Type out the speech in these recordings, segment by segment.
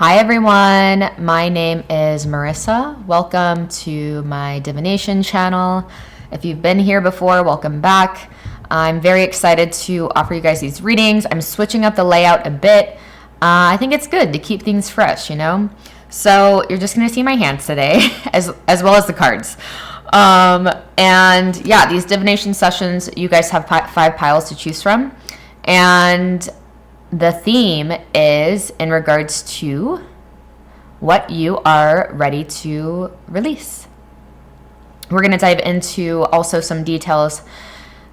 Hi everyone, my name is Marissa. Welcome to my divination channel. If you've been here before, welcome back. I'm very excited to offer you guys these readings. I'm switching up the layout a bit. I think it's good to keep things fresh, you know? So you're just gonna see my hands today, as well as the cards. And yeah, these divination sessions, you guys have 5 piles to choose from. And the theme is in regards to what you are ready to release. We're going to dive into also some details,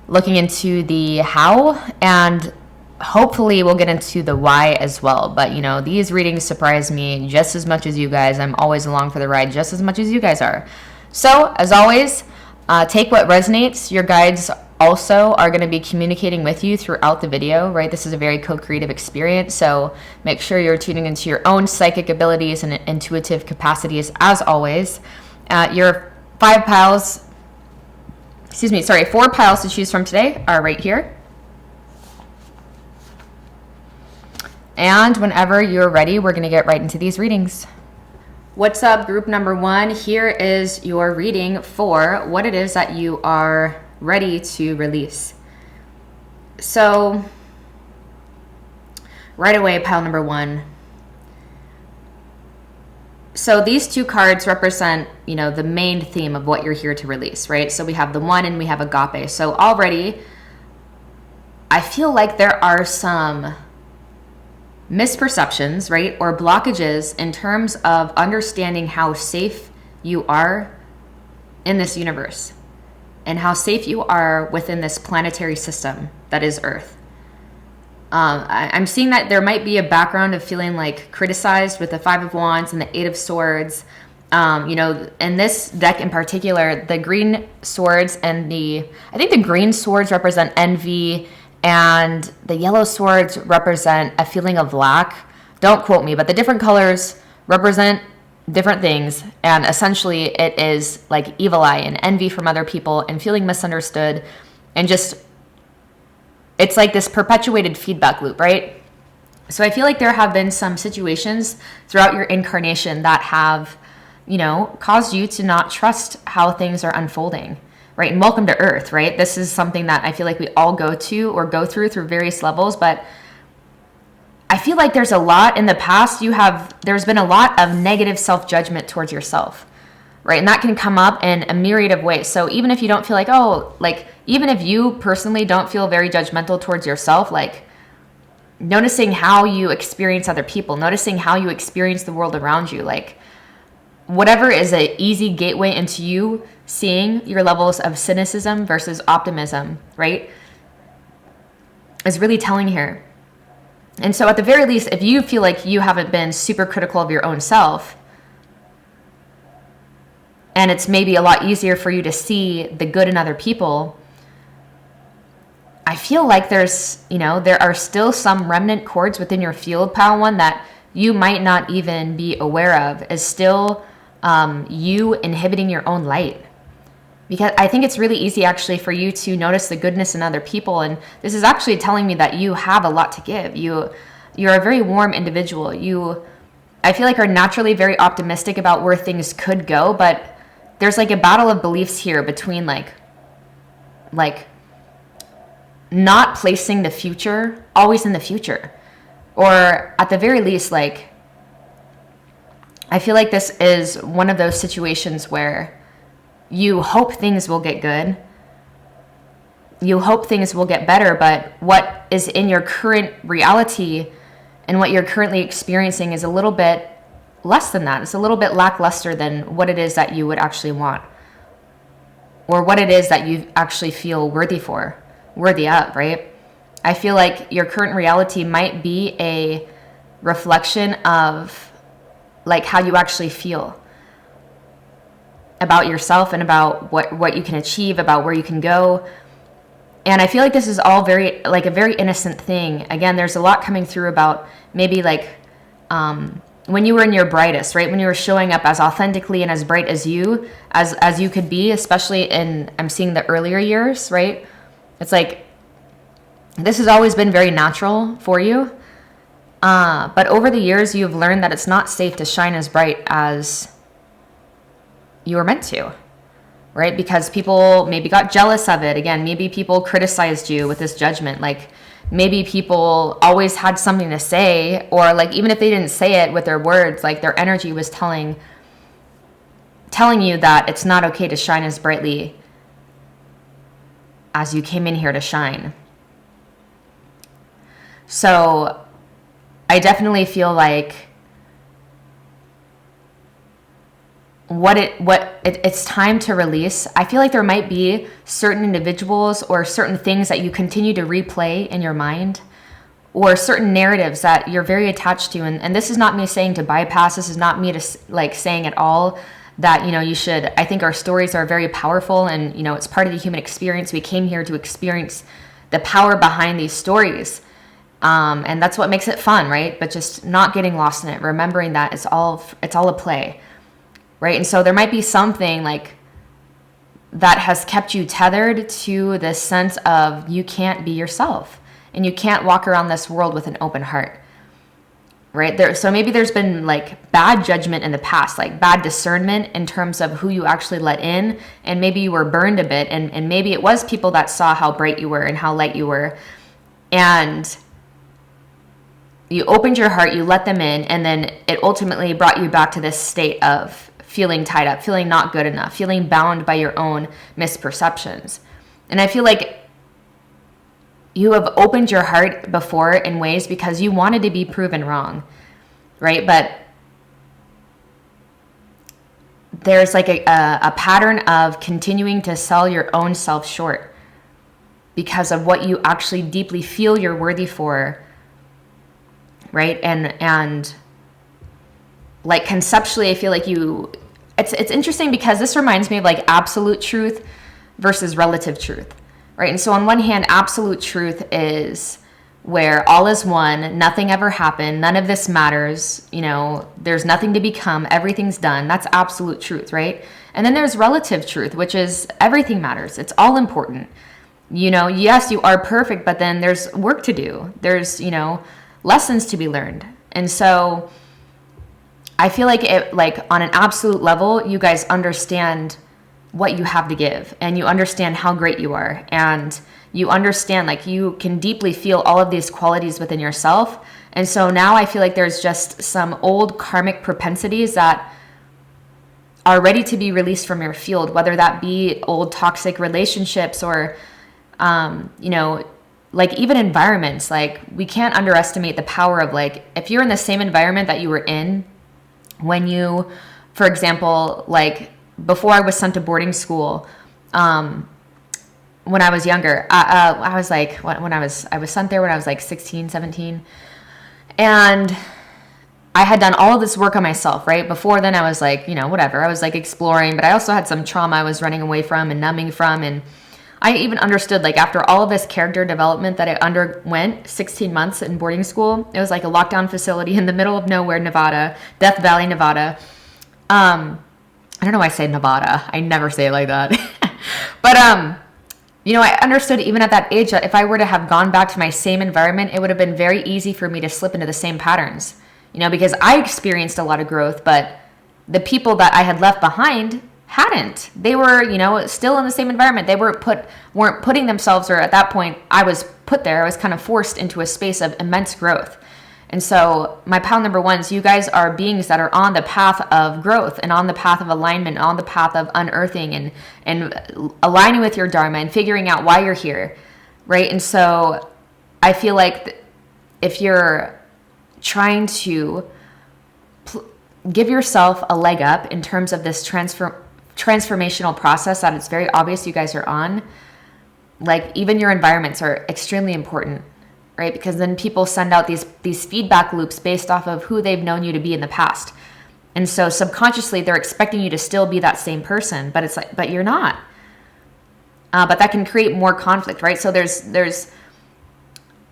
looking into the how, and hopefully we'll get into the why as well. But you know, these readings surprise me just as much as you guys. I'm always along for the ride just as much as you guys are. So as always, take what resonates. Your guides also are going to be communicating with you throughout the video, right? This is a very co-creative experience, so make sure you're tuning into your own psychic abilities and intuitive capacities as always. Your 4 piles to choose from today are right here. And whenever you're ready, we're going to get right into these readings. What's up, group number 1? Here is your reading for what it is that you are ready to release. So right away, pile number 1. So these 2 cards represent, you know, the main theme of what you're here to release, right? So we have the 1 and we have agape. So already I feel like there are some misperceptions, right, or blockages in terms of understanding how safe you are in this universe and how safe you are within this planetary system that is Earth. I'm seeing that there might be a background of feeling like criticized with the 5 of Wands and the 8 of Swords. You know, in this deck in particular, the green swords and I think the green swords represent envy, and the yellow swords represent a feeling of lack. Don't quote me, but the different colors represent different things, and essentially it is like evil eye and envy from other people and feeling misunderstood, and just it's like this perpetuated feedback loop, right? So I feel like there have been some situations throughout your incarnation that have, you know, caused you to not trust how things are unfolding, right? And welcome to Earth, right? This is something that I feel like we all go to or go through various levels, but I feel like there's a lot in the past. There's been a lot of negative self-judgment towards yourself, right? And that can come up in a myriad of ways. So even if you don't feel like, even if you personally don't feel very judgmental towards yourself, like noticing how you experience other people, noticing how you experience the world around you, like whatever is an easy gateway into you seeing your levels of cynicism versus optimism, right, is really telling here. And so at the very least, if you feel like you haven't been super critical of your own self, and it's maybe a lot easier for you to see the good in other people, I feel like there are still some remnant chords within your field, pile 1, that you might not even be aware of, is still you inhibiting your own light. Because I think it's really easy actually for you to notice the goodness in other people. And this is actually telling me that you have a lot to give. You're a very warm individual. I feel like are naturally very optimistic about where things could go, but there's like a battle of beliefs here between like not placing the future always in the future. Or at the very least, like, I feel like this is one of those situations where you hope things will get good. You hope things will get better, but what is in your current reality and what you're currently experiencing is a little bit less than that. It's a little bit lackluster than what it is that you would actually want, or what it is that you actually feel worthy of, right? I feel like your current reality might be a reflection of like how you actually feel about yourself and about what you can achieve, about where you can go. And I feel like this is all very, like a very innocent thing. Again, there's a lot coming through about maybe like when you were in your brightest, right? When you were showing up as authentically and as bright as you could be, especially I'm seeing the earlier years, right? It's like, this has always been very natural for you. But over the years, you've learned that it's not safe to shine as bright as you were meant to, right? Because people maybe got jealous of it. Again, maybe people criticized you with this judgment. Like maybe people always had something to say, or like even if they didn't say it with their words, like their energy was telling you that it's not okay to shine as brightly as you came in here to shine. So I definitely feel like it's time to release. I feel like there might be certain individuals or certain things that you continue to replay in your mind, or certain narratives that you're very attached to. And this is not me saying to bypass. This is not me to like saying at all that, you know, you should. I think our stories are very powerful, and, you know, it's part of the human experience. We came here to experience the power behind these stories. And that's what makes it fun, right? But just not getting lost in it, remembering that it's all a play, right? And so there might be something like that has kept you tethered to this sense of you can't be yourself, and you can't walk around this world with an open heart, right? So maybe there's been like bad judgment in the past, like bad discernment in terms of who you actually let in, and maybe you were burned a bit, and maybe it was people that saw how bright you were and how light you were, and you opened your heart, you let them in, and then it ultimately brought you back to this state of feeling tied up, feeling not good enough, feeling bound by your own misperceptions. And I feel like you have opened your heart before in ways because you wanted to be proven wrong, right? But there's like a pattern of continuing to sell your own self short because of what you actually deeply feel you're worthy for, right? And like conceptually, I feel like it's interesting because this reminds me of like absolute truth versus relative truth, right? And so on one hand, absolute truth is where all is one, nothing ever happened, none of this matters, you know, there's nothing to become, everything's done. That's absolute truth, right? And then there's relative truth, which is everything matters. It's all important. You know, yes, you are perfect, but then there's work to do. There's, you know, lessons to be learned. And so I feel like it, like on an absolute level, you guys understand what you have to give, and you understand how great you are, and you understand like you can deeply feel all of these qualities within yourself. And so now I feel like there's just some old karmic propensities that are ready to be released from your field, whether that be old toxic relationships or you know, like even environments. Like we can't underestimate the power of like, if you're in the same environment that you were in when you, for example, like before I was sent to boarding school, when I was younger, I was like, when I was sent there when I was like 16, 17, and I had done all of this work on myself, right? Before then I was like, you know, whatever, I was like exploring, but I also had some trauma I was running away from and numbing from. And I even understood, like, after all of this character development that I underwent, 16 months in boarding school, it was like a lockdown facility in the middle of nowhere, Nevada, Death Valley, Nevada. I don't know why I say Nevada. I never say it like that. But, you know, I understood even at that age that if I were to have gone back to my same environment, it would have been very easy for me to slip into the same patterns, you know, because I experienced a lot of growth, but the people that I had left behind hadn't. They were, you know, still in the same environment. They weren't putting themselves, or at that point I was put there, I was kind of forced into a space of immense growth. And so my pal number ones, you guys are beings that are on the path of growth and on the path of alignment, on the path of unearthing and aligning with your dharma and figuring out why you're here, right? And so I feel like if you're trying to give yourself a leg up in terms of this transformational process that it's very obvious you guys are on, like even your environments are extremely important, right? Because then people send out these feedback loops based off of who they've known you to be in the past. And so subconsciously they're expecting you to still be that same person, but it's like, but you're not. But that can create more conflict, right? So there's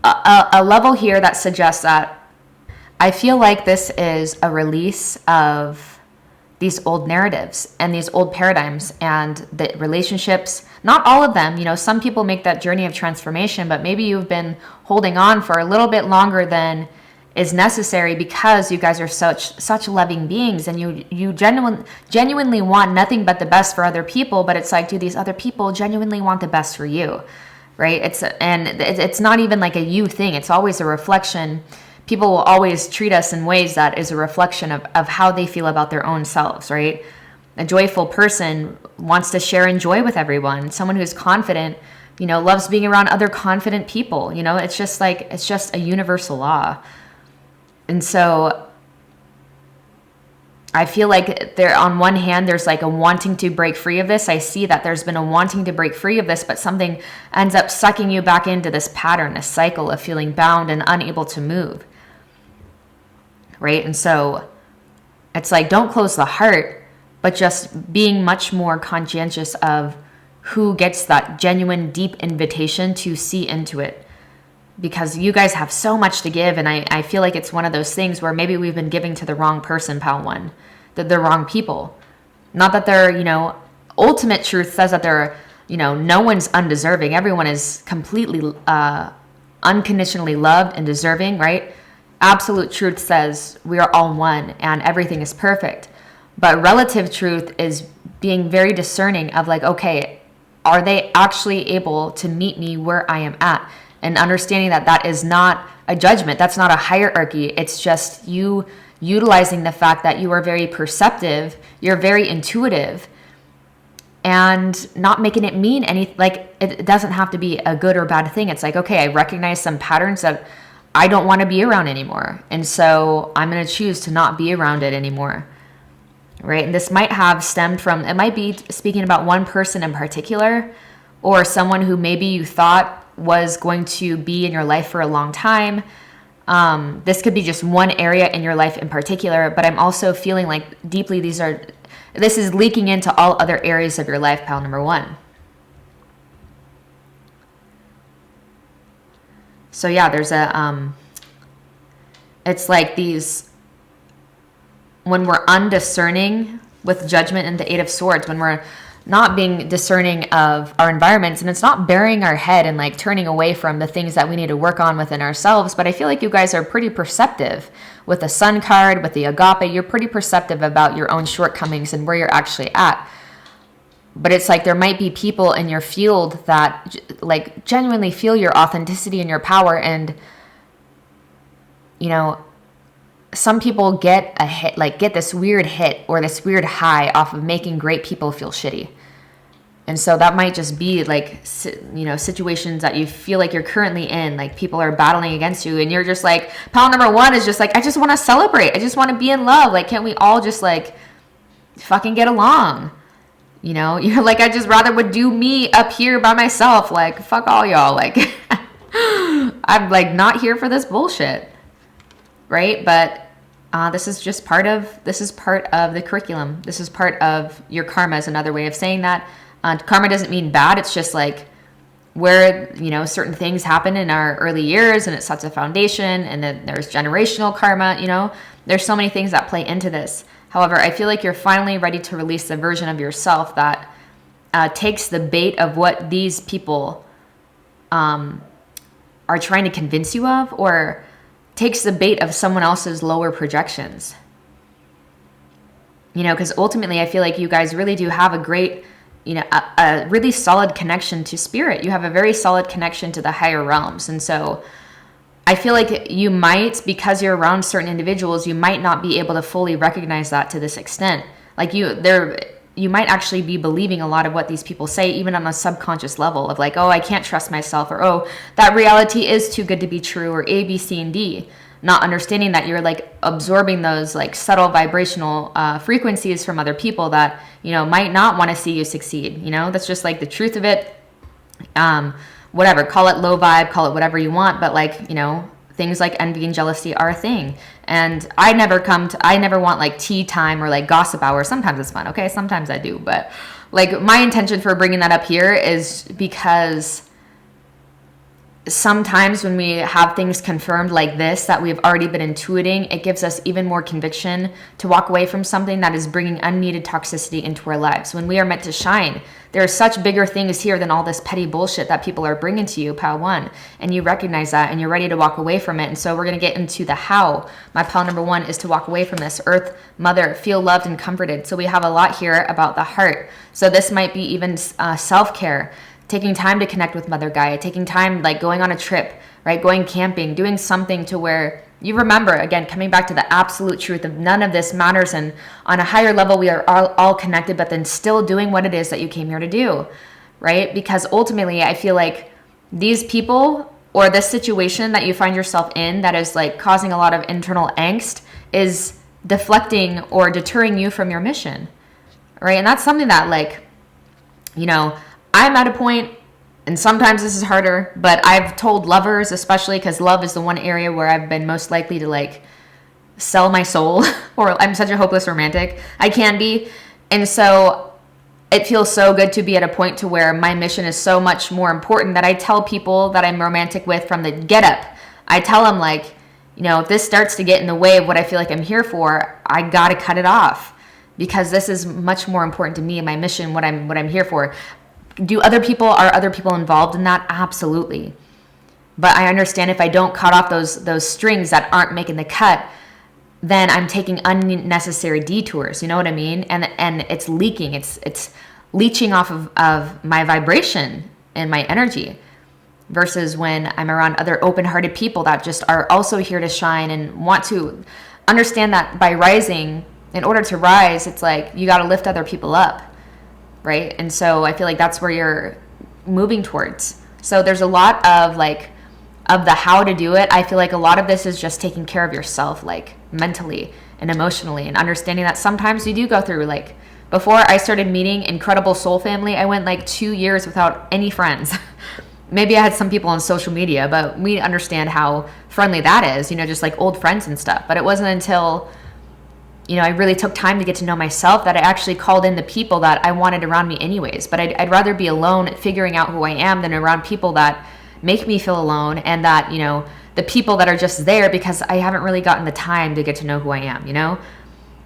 a level here that suggests that I feel like this is a release of these old narratives and these old paradigms and the relationships. Not all of them, you know, some people make that journey of transformation, but maybe you've been holding on for a little bit longer than is necessary because you guys are such loving beings, and you genuinely want nothing but the best for other people. But it's like, do these other people genuinely want the best for you, right? It's not even like a you thing. It's always a reflection. People will always treat us in ways that is a reflection of how they feel about their own selves, right? A joyful person wants to share and joy with everyone. Someone who's confident, loves being around other confident people. It's just a universal law. And so I feel like on one hand, there's like a wanting to break free of this. I see that there's been a wanting to break free of this, but something ends up sucking you back into this pattern, a cycle of feeling bound and unable to move. Right? And so it's like, don't close the heart, but just being much more conscientious of who gets that genuine, deep invitation to see into it. Because you guys have so much to give, and I feel like it's one of those things where maybe we've been giving to the wrong person, pal one, the wrong people. Not that they're, ultimate truth says that they're, no one's undeserving. Everyone is completely unconditionally loved and deserving, right? Absolute truth says we are all one and everything is perfect. But relative truth is being very discerning of like, okay, are they actually able to meet me where I am at? And understanding that is not a judgment. That's not a hierarchy. It's just you utilizing the fact that you are very perceptive, you're very intuitive, and not making it mean like it doesn't have to be a good or bad thing. It's like, okay, I recognize some patterns that I don't want to be around anymore. And so I'm going to choose to not be around it anymore. Right? And this might have stemmed from, it might be speaking about one person in particular, or someone who maybe you thought was going to be in your life for a long time. This could be just one area in your life in particular, but I'm also feeling like deeply this is leaking into all other areas of your life, pal number one. So yeah, there's it's like these, when we're undiscerning with judgment and the Eight of Swords, when we're not being discerning of our environments, and it's not burying our head and like turning away from the things that we need to work on within ourselves. But I feel like you guys are pretty perceptive with the Sun card, with the Agape. You're pretty perceptive about your own shortcomings and where you're actually at. But it's like there might be people in your field that like genuinely feel your authenticity and your power. And, some people get a hit, like get this weird hit or this weird high off of making great people feel shitty. And so that might just be like, situations that you feel like you're currently in, like people are battling against you, and you're just like, pal number one is just like, I just want to celebrate. I just want to be in love. Like, can't we all just like fucking get along? You're like, I just rather would do me up here by myself. Like, fuck all y'all. Like, I'm like not here for this bullshit. Right? But this is part of the curriculum. This is part of your karma, is another way of saying that. Karma doesn't mean bad. It's just like where, certain things happen in our early years and it sets a foundation, and then there's generational karma, there's so many things that play into this. However, I feel like you're finally ready to release the version of yourself that takes the bait of what these people are trying to convince you of, or takes the bait of someone else's lower projections. Because ultimately I feel like you guys really do have a great, a really solid connection to spirit. You have a very solid connection to the higher realms. And so I feel like you might, because you're around certain individuals, you might not be able to fully recognize that to this extent. Like you might actually be believing a lot of what these people say, even on a subconscious level of like, oh, I can't trust myself, or, oh, that reality is too good to be true, or A, B, C, and D. Not understanding that you're like absorbing those like subtle vibrational frequencies from other people that, might not want to see you succeed. That's just like the truth of it. Whatever, call it low vibe, call it whatever you want. But like, things like envy and jealousy are a thing. And I never want like tea time or like gossip hour. Sometimes it's fun. Okay. Sometimes I do. But like my intention for bringing that up here is because sometimes when we have things confirmed like this that we've already been intuiting, it gives us even more conviction to walk away from something that is bringing unneeded toxicity into our lives. When we are meant to shine, there are such bigger things here than all this petty bullshit that people are bringing to you, pile one. And you recognize that and you're ready to walk away from it. And so we're going to get into the how. My pile number one is to walk away from this. Earth, mother, feel loved and comforted. So we have a lot here about the heart. So this might be even self-care. Taking time to connect with Mother Gaia, taking time, like going on a trip, right? Going camping, doing something to where you remember, again, coming back to the absolute truth of none of this matters. And on a higher level, we are all connected, but then still doing what it is that you came here to do, right? Because ultimately, I feel like these people or this situation that you find yourself in that is like causing a lot of internal angst is deflecting or deterring you from your mission, right? And that's something that, like, you know, I'm at a point, and sometimes this is harder, but I've told lovers, especially because love is the one area where I've been most likely to like sell my soul, or I'm such a hopeless romantic. I can be. And so it feels so good to be at a point to where my mission is so much more important that I tell people that I'm romantic with from the get up. I tell them, like, you know, if this starts to get in the way of what I feel like I'm here for, I got to cut it off, because this is much more important to me and my mission, what I'm here for. Are other people involved in that? Absolutely. But I understand if I don't cut off those strings that aren't making the cut, then I'm taking unnecessary detours. You know what I mean? And it's leaking. It's leeching off of my vibration and my energy, versus when I'm around other open-hearted people that just are also here to shine and want to understand that by rising, in order to rise, it's like you got to lift other people up. Right? And so I feel like that's where you're moving towards. So there's a lot of the how to do it. I feel like a lot of this is just taking care of yourself, like mentally and emotionally, and understanding that sometimes you do go through, like, before I started meeting incredible soul family, I went like 2 years without any friends. Maybe I had some people on social media, but we understand how friendly that is, you know, just like old friends and stuff. But it wasn't until, you know, I really took time to get to know myself that I actually called in the people that I wanted around me anyways. But I'd rather be alone figuring out who I am than around people that make me feel alone, and that, you know, the people that are just there because I haven't really gotten the time to get to know who I am, you know?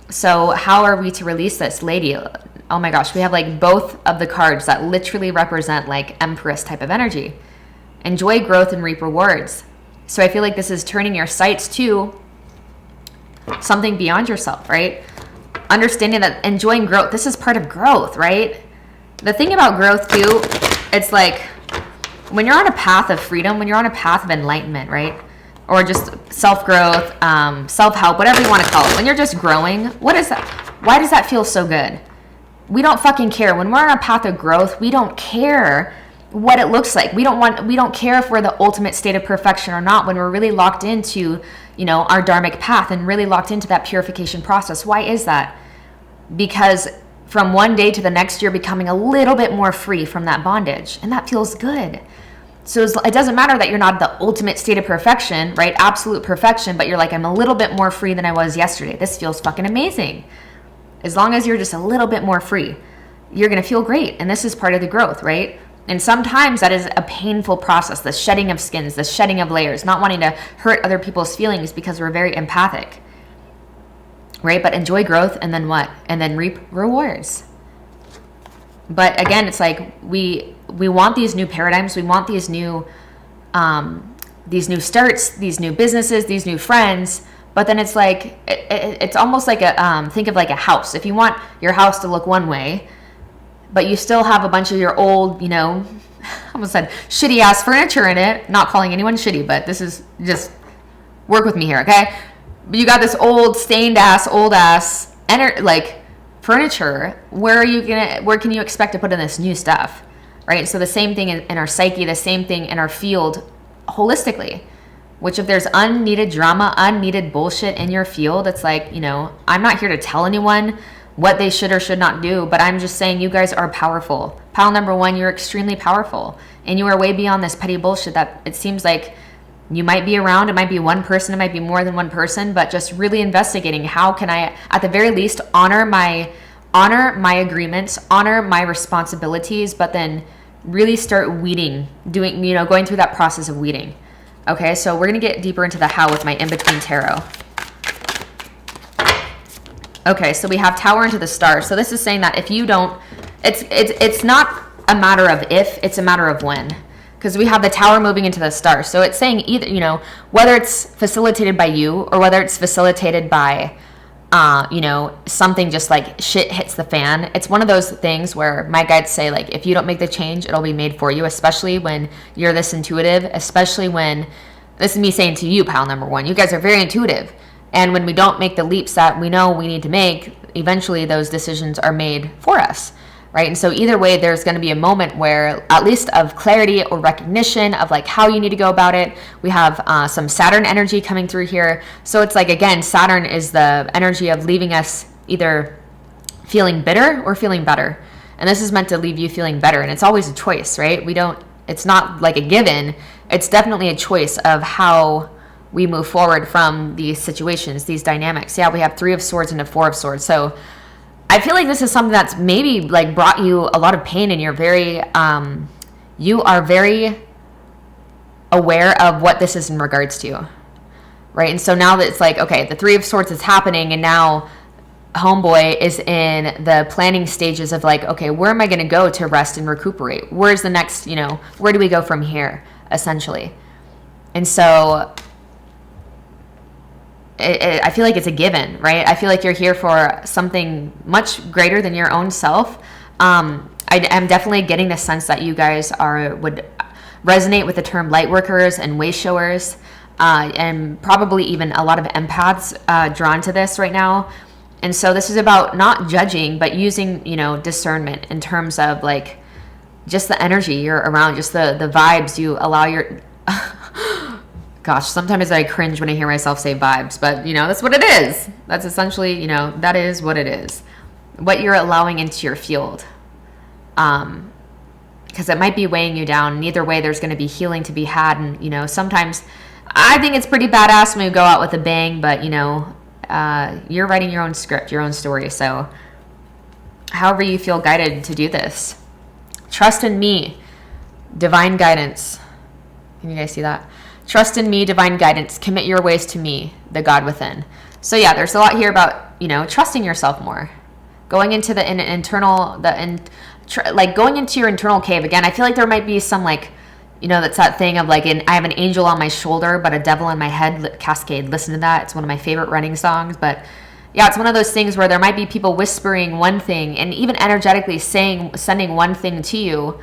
So how are we to release this? Lady, oh my gosh, we have like both of the cards that literally represent like Empress type of energy. Enjoy growth and reap rewards. So I feel like this is turning your sights to something beyond yourself, right? Understanding that enjoying growth, this is part of growth, right? The thing about growth too, it's like when you're on a path of freedom, when you're on a path of enlightenment, right? Or just self-growth, self-help, whatever you want to call it. When you're just growing, what is that? Why does that feel so good? We don't fucking care. When we're on a path of growth, we don't care what it looks like. We don't care if we're the ultimate state of perfection or not, when we're really locked into, you know, our dharmic path and really locked into that purification process. Why is that? Because from one day to the next, you're becoming a little bit more free from that bondage, and that feels good. So it doesn't matter that you're not the ultimate state of perfection, right? Absolute perfection, but you're like, I'm a little bit more free than I was yesterday. This feels fucking amazing. As long as you're just a little bit more free, you're going to feel great. And this is part of the growth, right? And sometimes that is a painful process, the shedding of skins, the shedding of layers, not wanting to hurt other people's feelings because we're very empathic, right? But enjoy growth, and then what? And then reap rewards. But again, it's like we want these new paradigms, we want these new starts, these new businesses, these new friends. But then it's like it's almost like think of like a house. If you want your house to look one way, but you still have a bunch of your old, you know, I almost said shitty ass furniture in it. Not calling anyone shitty, but this is just work with me here, okay? But you got this old stained ass, old ass, like furniture. Where can you expect to put in this new stuff, right? So the same thing in our psyche, the same thing in our field holistically. Which if there's unneeded drama, unneeded bullshit in your field, it's like, you know, I'm not here to tell anyone what they should or should not do, but I'm just saying you guys are powerful. Pile number one, you're extremely powerful. And you are way beyond this petty bullshit that it seems like you might be around. It might be one person, it might be more than one person, but just really investigating how can I, at the very least, honor my agreements, honor my responsibilities, but then really start weeding, going through that process of weeding. Okay, so we're going to get deeper into the how with my in-between tarot. Okay, so we have Tower into the Stars. So this is saying that if you don't, it's not a matter of if, it's a matter of when. Because we have the Tower moving into the Stars. So it's saying either, whether it's facilitated by you or whether it's facilitated by, something just like shit hits the fan. It's one of those things where my guides say, like, if you don't make the change, it'll be made for you, especially when you're this intuitive, especially when, this is me saying to you, pile number one, you guys are very intuitive. And when we don't make the leaps that we know we need to make, eventually those decisions are made for us, right? And so either way, there's going to be a moment where, at least of clarity or recognition of like how you need to go about it. We have some Saturn energy coming through here. So it's like, again, Saturn is the energy of leaving us either feeling bitter or feeling better. And this is meant to leave you feeling better. And it's always a choice, right? It's not like a given. It's definitely a choice of how we move forward from these situations, these dynamics. Yeah, we have 3 of Swords and a 4 of Swords. So I feel like this is something that's maybe like brought you a lot of pain, and you are very aware of what this is in regards to, right? And so now that it's like, okay, the 3 of Swords is happening, and now homeboy is in the planning stages of like, okay, where am I going to go to rest and recuperate? Where's the next, where do we go from here, essentially? And so I feel like it's a given, right? I feel like you're here for something much greater than your own self. I am definitely getting the sense that you guys would resonate with the term light workers and way showers, and probably even a lot of empaths drawn to this right now. And so this is about not judging, but using, discernment in terms of like just the energy you're around, just the vibes you allow your... Gosh, sometimes I cringe when I hear myself say vibes, but that's what it is. That's essentially, that is what it is. What you're allowing into your field. Because it might be weighing you down. And either way, there's going to be healing to be had. And, sometimes I think it's pretty badass when we go out with a bang, but, you're writing your own script, your own story. So however you feel guided to do this. Trust in me, divine guidance. Can you guys see that? Trust in me, divine guidance. Commit your ways to me, the God within. So yeah, there's a lot here about, trusting yourself more. Going into the going into your internal cave. Again, I feel like there might be some like, that's that thing of like, I have an angel on my shoulder, but a devil in my head. Cascade, listen to that. It's one of my favorite running songs. But yeah, it's one of those things where there might be people whispering one thing and even energetically sending one thing to you.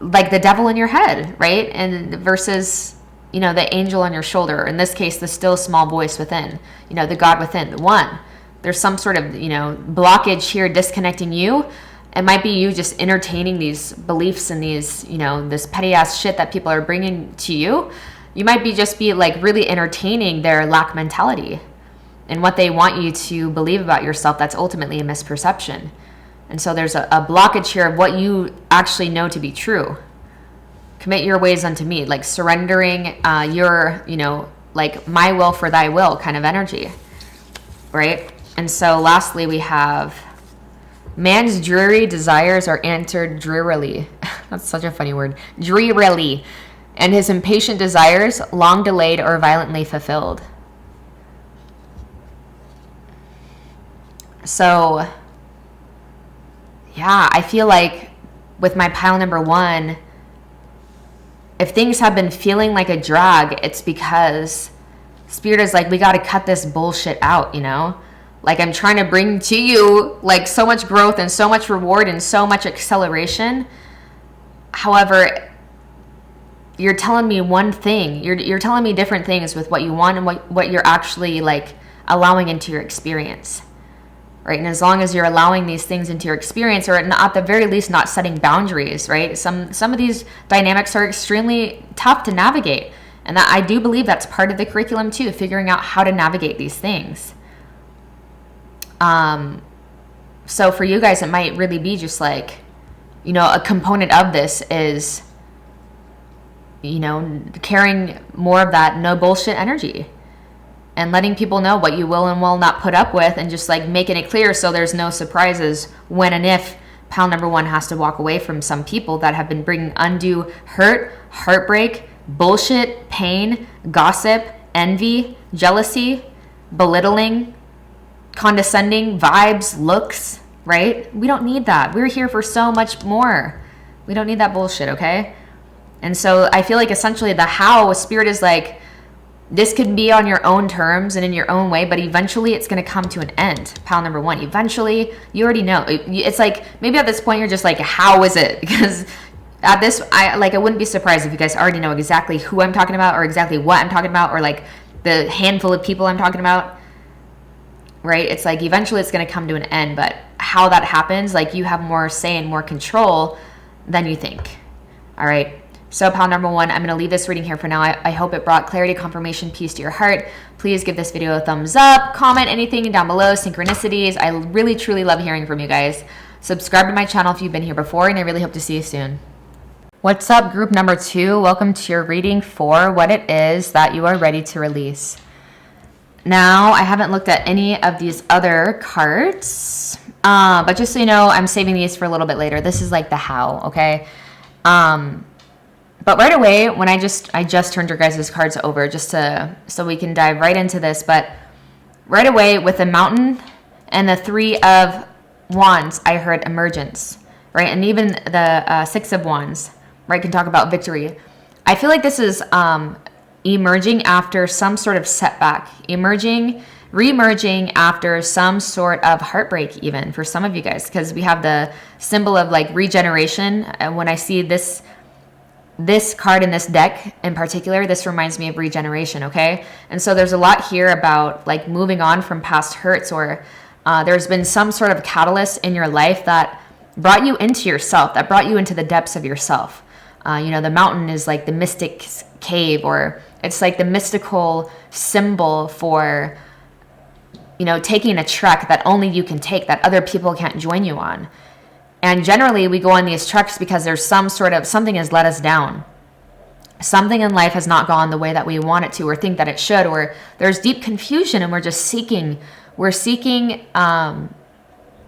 Like the devil in your head, right? And versus, the angel on your shoulder. In this case, the still small voice within, the God within, the one. There's some sort of, blockage here disconnecting you. It might be you just entertaining these beliefs and these, this petty ass shit that people are bringing to you. You might be like really entertaining their lack mentality and what they want you to believe about yourself. That's ultimately a misperception. And so there's a blockage here of what you actually know to be true. Commit your ways unto me, like surrendering your, like my will for thy will kind of energy, right? And so lastly, we have man's dreary desires are answered drearily. That's such a funny word. Drearily. And his impatient desires, long delayed or violently fulfilled. So... yeah, I feel like with my pile number 1, if things have been feeling like a drag, it's because Spirit is like, we got to cut this bullshit out, Like I'm trying to bring to you like so much growth and so much reward and so much acceleration. However, you're telling me one thing. You're telling me different things with what you want and what you're actually like allowing into your experience. Right? And as long as you're allowing these things into your experience, or at the very least not setting boundaries, right? Some of these dynamics are extremely tough to navigate. And that I do believe that's part of the curriculum too, figuring out how to navigate these things. So for you guys, it might really be just like, a component of this is, carrying more of that no bullshit energy. And letting people know what you will and will not put up with, and just like making it clear so there's no surprises when and if pile number one has to walk away from some people that have been bringing undue hurt, heartbreak, bullshit, pain, gossip, envy, jealousy, belittling, condescending vibes, looks, right? We don't need that. We're here for so much more. We don't need that bullshit, okay? And so I feel like essentially the how Spirit is like, this could be on your own terms and in your own way, but eventually it's going to come to an end. Pile number one, eventually, you already know. It's like, maybe at this point you're just like, how is it? Because at this, I wouldn't be surprised if you guys already know exactly who I'm talking about or exactly what I'm talking about or like the handful of people I'm talking about, right? It's like, eventually it's going to come to an end, but how that happens, like you have more say and more control than you think. All right. So pile number one, I'm going to leave this reading here for now. I hope it brought clarity, confirmation, peace to your heart. Please give this video a thumbs up, comment anything down below, synchronicities. I really, truly love hearing from you guys. Subscribe to my channel if you've been here before, and I really hope to see you soon. What's up, group number two? Welcome to your reading for what it is that you are ready to release. Now, I haven't looked at any of these other cards, but just so you know, I'm saving these for a little bit later. This is like the how, okay? But right away, when I just turned your guys' cards over just so we can dive right into this. But right away with the Mountain and the Three of Wands, I heard emergence, right? And even the Six of Wands, right, can talk about victory. I feel like this is emerging after some sort of setback, re-emerging after some sort of heartbreak, even for some of you guys, because we have the symbol of like regeneration. And when I see this card in this deck in particular, this reminds me of regeneration, okay? And so there's a lot here about like moving on from past hurts, or there's been some sort of catalyst in your life that brought you into yourself, that brought you into the depths of yourself. The mountain is like the mystic cave, or it's like the mystical symbol for, taking a trek that only you can take, that other people can't join you on. And generally we go on these treks because there's something has let us down. Something in life has not gone the way that we want it to, or think that it should, or there's deep confusion and we're seeking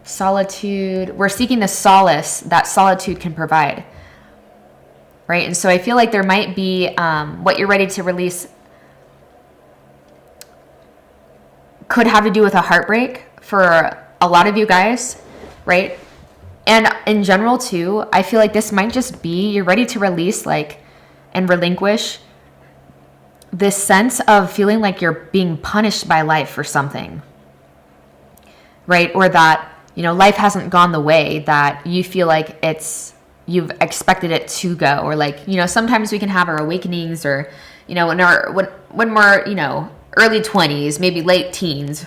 solitude. We're seeking the solace that solitude can provide. Right? And so I feel like there might be what you're ready to release could have to do with a heartbreak for a lot of you guys, right? And in general too, I feel like this might just be you're ready to release and relinquish this sense of feeling like you're being punished by life for something, right? Or that, life hasn't gone the way that you feel like you've expected it to go, or sometimes we can have our awakenings, or when we're early 20s, maybe late teens,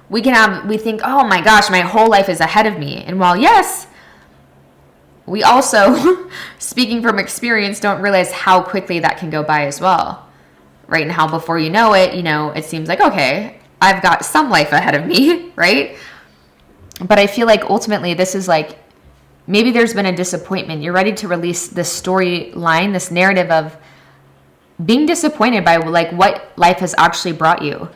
we think, oh my gosh, my whole life is ahead of me. And while yes, we also, speaking from experience, don't realize how quickly that can go by as well, right? And how before you know it, it seems like, okay, I've got some life ahead of me, right? But I feel like ultimately this is like, maybe there's been a disappointment. You're ready to release this storyline, this narrative of being disappointed by what life has actually brought you,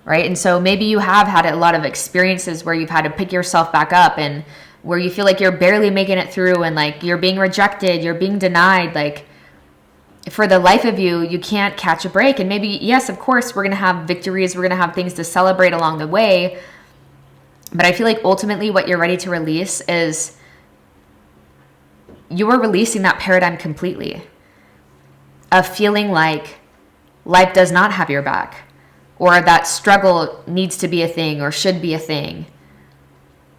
right? And so maybe you have had a lot of experiences where you've had to pick yourself back up, and where you feel like you're barely making it through, and you're being rejected, you're being denied. For the life of you, you can't catch a break. And maybe, yes, of course, we're going to have victories. We're going to have things to celebrate along the way. But I feel like ultimately what you're ready to release is you are releasing that paradigm completely of feeling like life does not have your back, or that struggle needs to be a thing or should be a thing.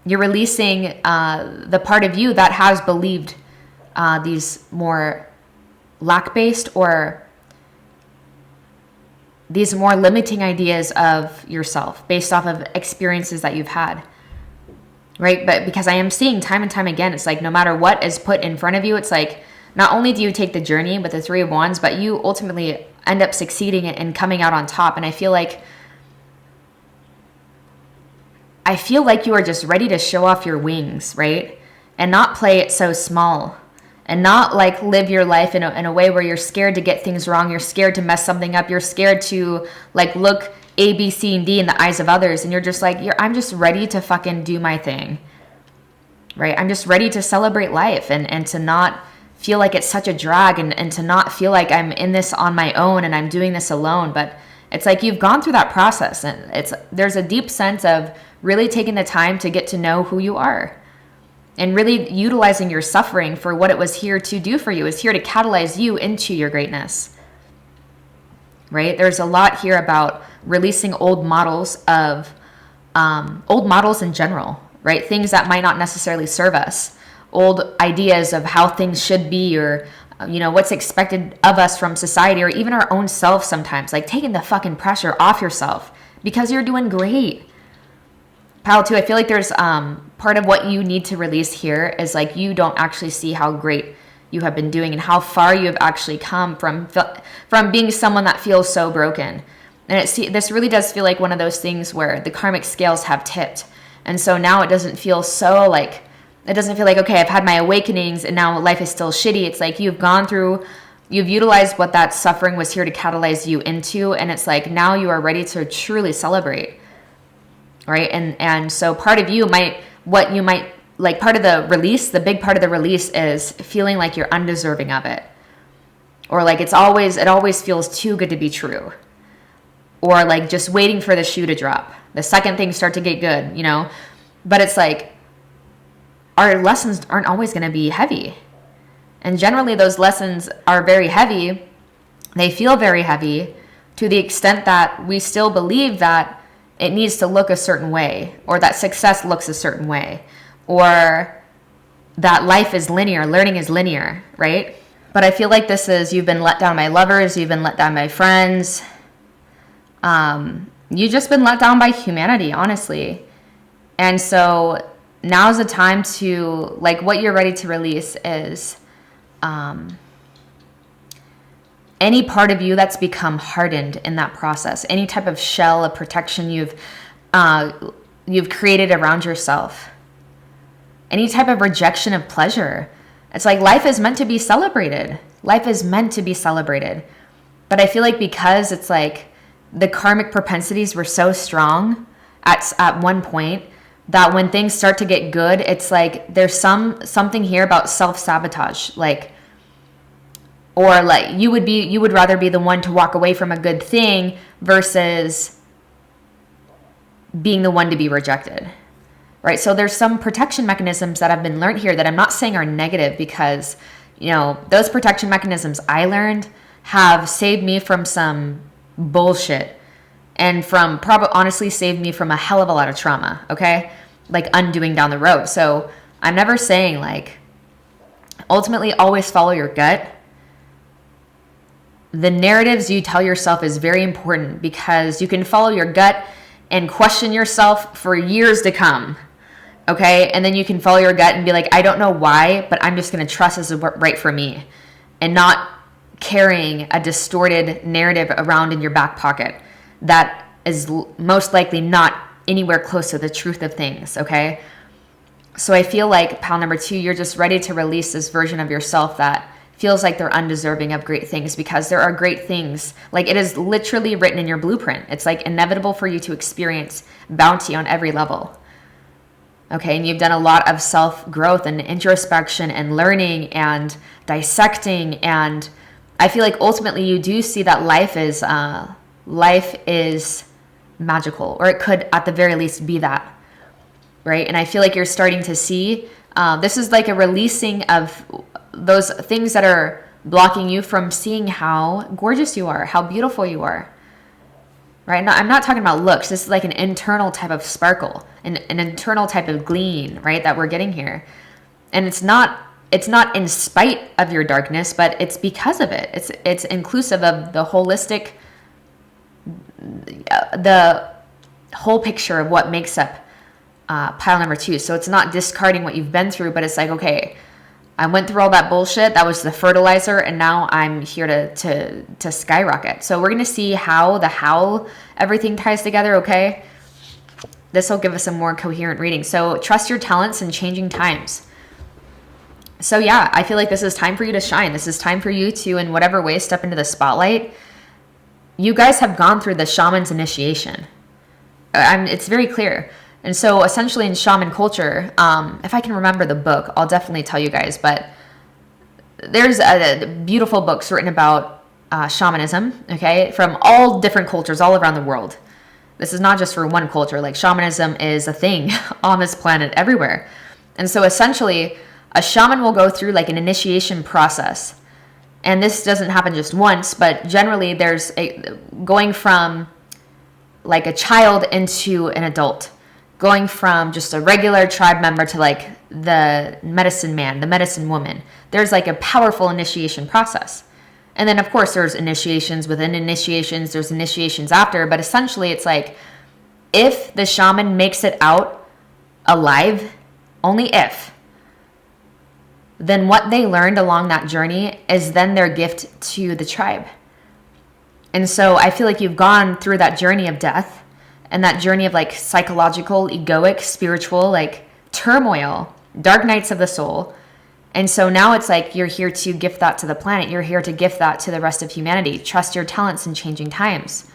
You're releasing the part of you that has believed these more lack-based, or these more limiting ideas of yourself based off of experiences that you've had, right? But because I am seeing time and time again, it's like no matter what is put in front of you, it's like not only do you take the journey with the Three of Wands, but you ultimately end up succeeding and coming out on top. And I feel like you are just ready to show off your wings, right? And not play it so small, and not live your life in a way where you're scared to get things wrong. You're scared to mess something up. You're scared to look A, B, C, and D in the eyes of others. And you're just I'm just ready to fucking do my thing, right? I'm just ready to celebrate life and to not feel like it's such a drag and to not feel like I'm in this on my own and I'm doing this alone. But it's like you've gone through that process, and there's a deep sense of really taking the time to get to know who you are and really utilizing your suffering for what it was here to do for you. It's here to catalyze you into your greatness, right? There's a lot here about releasing old models in general, right? Things that might not necessarily serve us, old ideas of how things should be, or what's expected of us from society, or even our own self sometimes, like taking the fucking pressure off yourself because you're doing great. Pal, too, I feel like there's part of what you need to release here is like you don't actually see how great you have been doing and how far you have actually come from being someone that feels so broken. And this really does feel like one of those things where the karmic scales have tipped. And so now it doesn't feel like, okay, I've had my awakenings and now life is still shitty. It's like you've utilized what that suffering was here to catalyze you into. And it's like now you are ready to truly celebrate. Right. And so part of you part of the release, the big part of the release is feeling like you're undeserving of it. Or like it always feels too good to be true. Or like just waiting for the shoe to drop. The second things start to get good, But it's like our lessons aren't always going to be heavy. And generally those lessons are very heavy. They feel very heavy to the extent that we still believe that it needs to look a certain way, or that success looks a certain way, or that life is linear, learning is linear, right? But I feel like you've been let down by lovers, you've been let down by friends. You've just been let down by humanity, honestly. And so now's the time to, like, what you're ready to release is any part of you that's become hardened in that process, any type of shell of protection you've created around yourself, any type of rejection of pleasure. It's like life is meant to be celebrated. Life is meant to be celebrated. But I feel like because it's like the karmic propensities were so strong at one point that when things start to get good, it's like there's something here about self-sabotage, or like you would rather be the one to walk away from a good thing versus being the one to be rejected, right? So there's some protection mechanisms that have been learned here that I'm not saying are negative, because those protection mechanisms I learned have saved me from some bullshit, and honestly saved me from a hell of a lot of trauma, okay? Like undoing down the road. So I'm never saying like, ultimately always follow your gut. The narratives you tell yourself is very important, because you can follow your gut and question yourself for years to come, okay? And then you can follow your gut and be like, I don't know why, but I'm just going to trust this is right for me, and not carrying a distorted narrative around in your back pocket that is most likely not anywhere close to the truth of things, okay? So I feel like, pal number 2, you're just ready to release this version of yourself that feels like they're undeserving of great things, because there are great things. Like, it is literally written in your blueprint. It's like inevitable for you to experience bounty on every level. Okay, and you've done a lot of self-growth and introspection and learning and dissecting, and I feel like ultimately you do see that life is magical, or it could at the very least be that, right? And I feel like you're starting to see this is like a releasing of those things that are blocking you from seeing how gorgeous you are, how beautiful you are, right? No, I'm not talking about looks. This is like an internal type of sparkle, an internal type of gleam, right, that we're getting here. And it's not in spite of your darkness, but it's because of it. It's inclusive of the holistic, the whole picture of what makes up pile number 2. So it's not discarding what you've been through, but it's like, okay, I went through all that bullshit. That was the fertilizer, and now I'm here to skyrocket. So we're gonna see how everything ties together. Okay, this will give us a more coherent reading. So trust your talents in changing times. So yeah, I feel like this is time for you to shine. This is time for you to, in whatever way, step into the spotlight. You guys have gone through the shaman's initiation. It's very clear. And so essentially in shaman culture, if I can remember the book, I'll definitely tell you guys, but there's beautiful books written about shamanism, okay, from all different cultures all around the world. This is not just for one culture. Like, shamanism is a thing on this planet everywhere. And so essentially, a shaman will go through like an initiation process. And this doesn't happen just once, but generally there's going from like a child into an adult, going from just a regular tribe member to like the medicine man, the medicine woman. There's like a powerful initiation process. And then of course there's initiations within initiations, there's initiations after, but essentially it's like, if the shaman makes it out alive, only if, then what they learned along that journey is then their gift to the tribe. And so I feel like you've gone through that journey of death and that journey of like psychological, egoic, spiritual, like turmoil, dark nights of the soul. And so now it's like you're here to gift that to the planet. You're here to gift that to the rest of humanity. Trust your talents in changing times.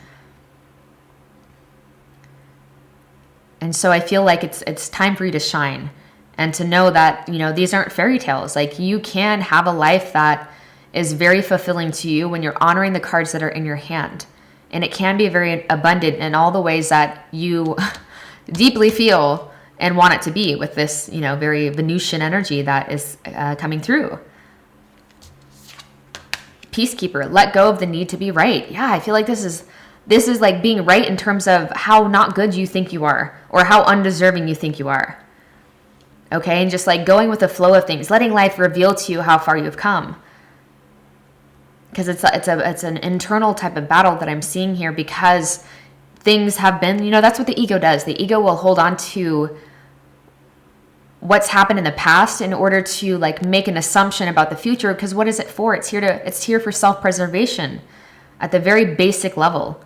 And so I feel like it's time for you to shine and to know that, you know, these aren't fairy tales. Like, you can have a life that is very fulfilling to you when you're honoring the cards that are in your hand. And it can be very abundant in all the ways that you deeply feel and want it to be, with this, you know, very Venusian energy that is coming through. Peacekeeper, let go of the need to be right. Yeah, I feel like this is like being right in terms of how not good you think you are or how undeserving you think you are. Okay, and just like going with the flow of things, letting life reveal to you how far you've come. Because it's an internal type of battle that I'm seeing here, because things have been, you know, that's what the ego does. The ego will hold on to what's happened in the past in order to like make an assumption about the future. Because what is it for? It's here for self-preservation at the very basic level.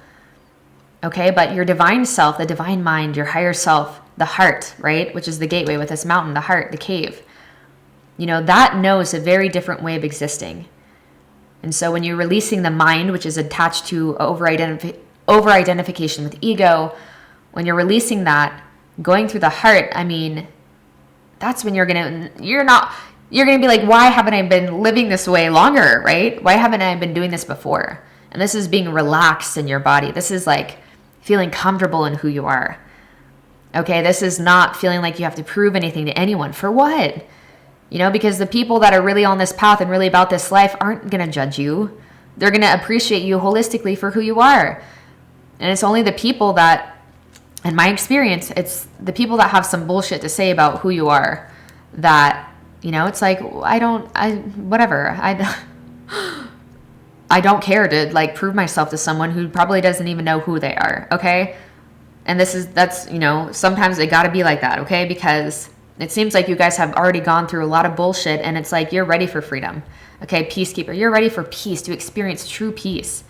Okay, but your divine self, the divine mind, your higher self, the heart, right, which is the gateway with this mountain, the heart, the cave, you know, that knows a very different way of existing. And so when you're releasing the mind, which is attached to over-identification with ego, when you're releasing that, going through the heart, I mean, that's when you're gonna be like, why haven't I been living this way longer, right? Why haven't I been doing this before? And this is being relaxed in your body. This is like feeling comfortable in who you are. Okay, this is not feeling like you have to prove anything to anyone. For what? You know, because the people that are really on this path and really about this life aren't going to judge you. They're going to appreciate you holistically for who you are. And it's only the people that, in my experience, it's the people that have some bullshit to say about who you are that, you know, it's like, I don't don't care to like prove myself to someone who probably doesn't even know who they are. Okay. And that's, you know, sometimes it got to be like that. Okay. Because it seems like you guys have already gone through a lot of bullshit, and it's like, you're ready for freedom. Okay. Peacekeeper, you're ready for peace, to experience true peace.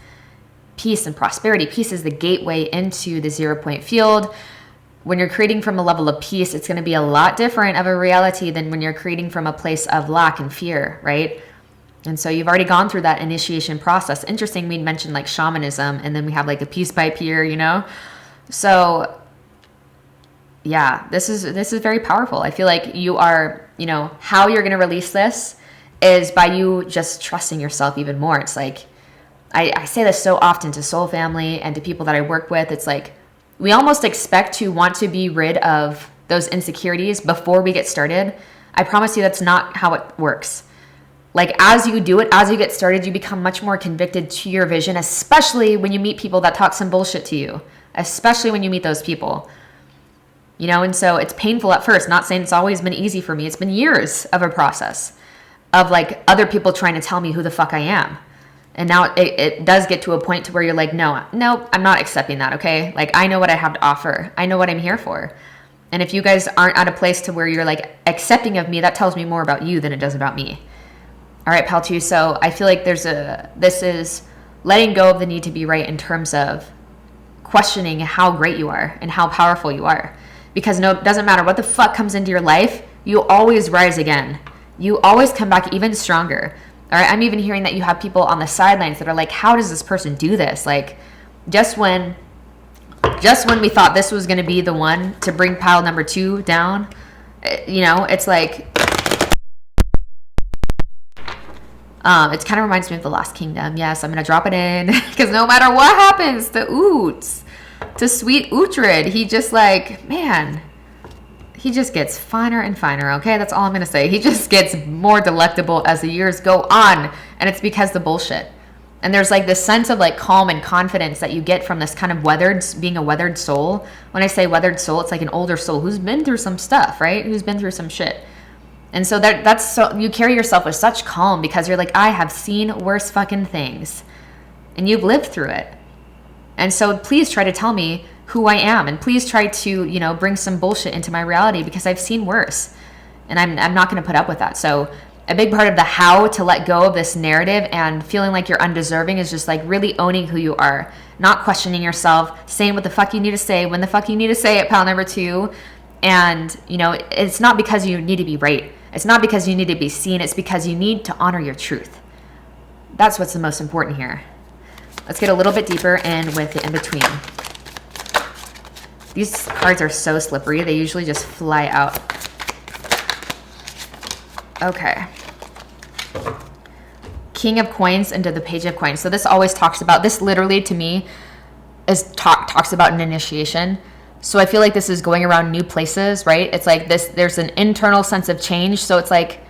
Peace and prosperity. Peace is the gateway into the 0 point field. When you're creating from a level of peace, it's going to be a lot different of a reality than when you're creating from a place of lack and fear, right? And so you've already gone through that initiation process. Interesting, we mentioned like shamanism, and then we have like a peace pipe here, you know? So yeah, this is very powerful. I feel like you are, you know, how you're going to release this is by you just trusting yourself even more. It's like, I say this so often to soul family and to people that I work with. It's like, we almost expect to want to be rid of those insecurities before we get started. I promise you that's not how it works. Like, as you do it, as you get started, you become much more convicted to your vision, especially when you meet people that talk some bullshit to you, especially when you meet those people. You know, and so it's painful at first. Not saying it's always been easy for me. It's been years of a process of like other people trying to tell me who the fuck I am. And now it does get to a point to where you're like, no, I'm not accepting that, okay? Like, I know what I have to offer. I know what I'm here for. And if you guys aren't at a place to where you're like accepting of me, that tells me more about you than it does about me. All right, pal two. So I feel like this is letting go of the need to be right in terms of questioning how great you are and how powerful you are. Because no, it doesn't matter what the fuck comes into your life, you always rise again. You always come back even stronger. All right, I'm even hearing that you have people on the sidelines that are like, how does this person do this? Like, just when just when we thought this was going to be the one to bring pile number 2 down, you know, it's like, it kind of reminds me of The Last Kingdom. Yes, I'm going to drop it in because no matter what happens to Oots, to sweet Uhtred, he just like, man, he just gets finer and finer, okay? That's all I'm going to say. He just gets more delectable as the years go on, and it's because the bullshit. And there's like this sense of like calm and confidence that you get from this kind of being a weathered soul. When I say weathered soul, it's like an older soul who's been through some stuff, right? Who's been through some shit. And so that's so you carry yourself with such calm because you're like, I have seen worse fucking things. And you've lived through it. And so please try to tell me who I am. And please try to, you know, bring some bullshit into my reality because I've seen worse. And I'm not going to put up with that. So a big part of the how to let go of this narrative and feeling like you're undeserving is just like really owning who you are, not questioning yourself, saying what the fuck you need to say, when the fuck you need to say it, pile number 2. And, you know, it's not because you need to be right. It's not because you need to be seen. It's because you need to honor your truth. That's what's the most important here. Let's get a little bit deeper in with the in-between. These cards are so slippery. They usually just fly out. Okay. King of Coins into the Page of Coins. So this always talks about, this literally to me is talks about an initiation. So I feel like this is going around new places, right? It's like this, there's an internal sense of change. So it's like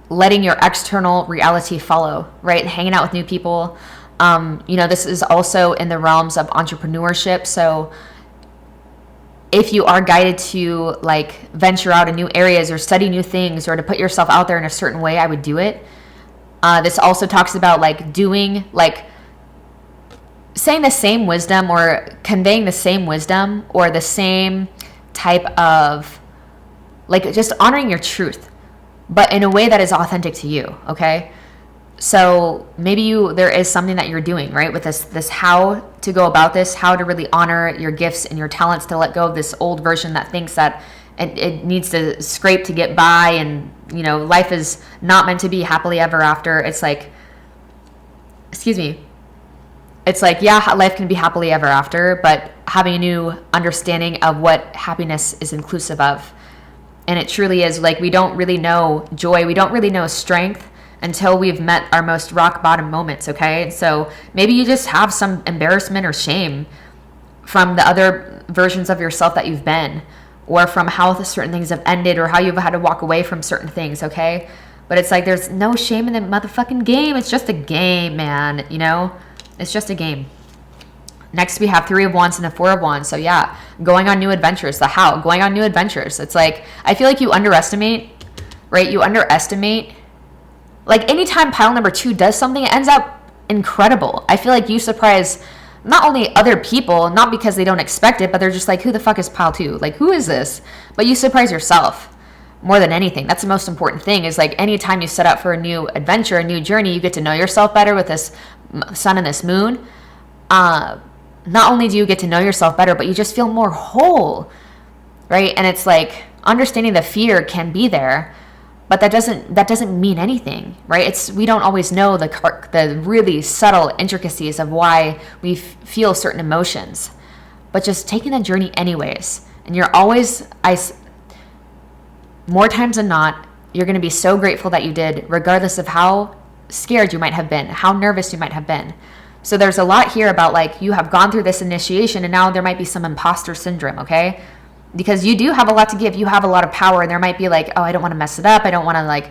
letting your external reality follow, right? Hanging out with new people. You know, this is also in the realms of entrepreneurship. So if you are guided to like venture out in new areas or study new things or to put yourself out there in a certain way, I would do it. This also talks about like doing, like saying the same wisdom or conveying the same wisdom or the same type of like just honoring your truth, but in a way that is authentic to you. Okay. So maybe there is something that you're doing, right? With this how to go about this, how to really honor your gifts and your talents, to let go of this old version that thinks that it needs to scrape to get by. And, you know, life is not meant to be happily ever after. It's like, excuse me. It's like, yeah, life can be happily ever after, but having a new understanding of what happiness is inclusive of. And it truly is like, we don't really know joy. We don't really know strength until we've met our most rock bottom moments, okay? So maybe you just have some embarrassment or shame from the other versions of yourself that you've been, or from how certain things have ended, or how you've had to walk away from certain things, okay? But it's like, there's no shame in the motherfucking game. It's just a game, man, you know? It's just a game. Next, we have 3 of Wands and a 4 of Wands. So yeah, going on new adventures, the how, going on new adventures. It's like, I feel like you underestimate, right? You underestimate. Like anytime pile number 2 does something, it ends up incredible. I feel like you surprise not only other people, not because they don't expect it, but they're just like, who the fuck is pile 2? Like, who is this? But you surprise yourself more than anything. That's the most important thing, is like anytime you set out for a new adventure, a new journey, you get to know yourself better with this sun and this moon. Not only do you get to know yourself better, but you just feel more whole, right? And it's like understanding the fear can be there, but that doesn't mean anything, right? We don't always know the really subtle intricacies of why we feel certain emotions, but just taking the journey anyways. And you're always, more times than not, you're going to be so grateful that you did, regardless of how scared you might have been, how nervous you might have been. So there's a lot here about like, you have gone through this initiation and now there might be some imposter syndrome, okay? Because you do have a lot to give. You have a lot of power, and there might be like, oh, I don't want to mess it up. I don't want to like,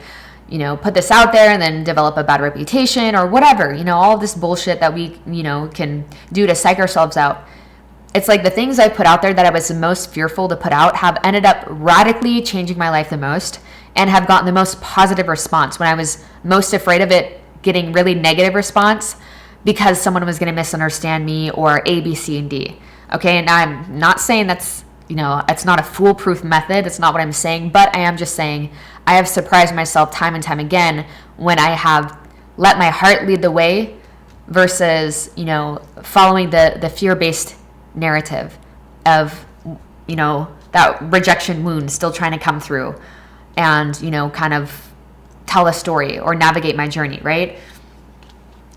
you know, put this out there and then develop a bad reputation or whatever, you know, all this bullshit that we, you know, can do to psych ourselves out. It's like the things I put out there that I was the most fearful to put out have ended up radically changing my life the most, and have gotten the most positive response. When I was most afraid of it getting really negative response because someone was going to misunderstand me or A, B, C, and D. Okay. And I'm not saying that's, you know, it's not a foolproof method. It's not what I'm saying, but I am just saying I have surprised myself time and time again when I have let my heart lead the way versus, you know, following the fear-based narrative of, you know, that rejection wound still trying to come through and, you know, kind of tell a story or navigate my journey, right?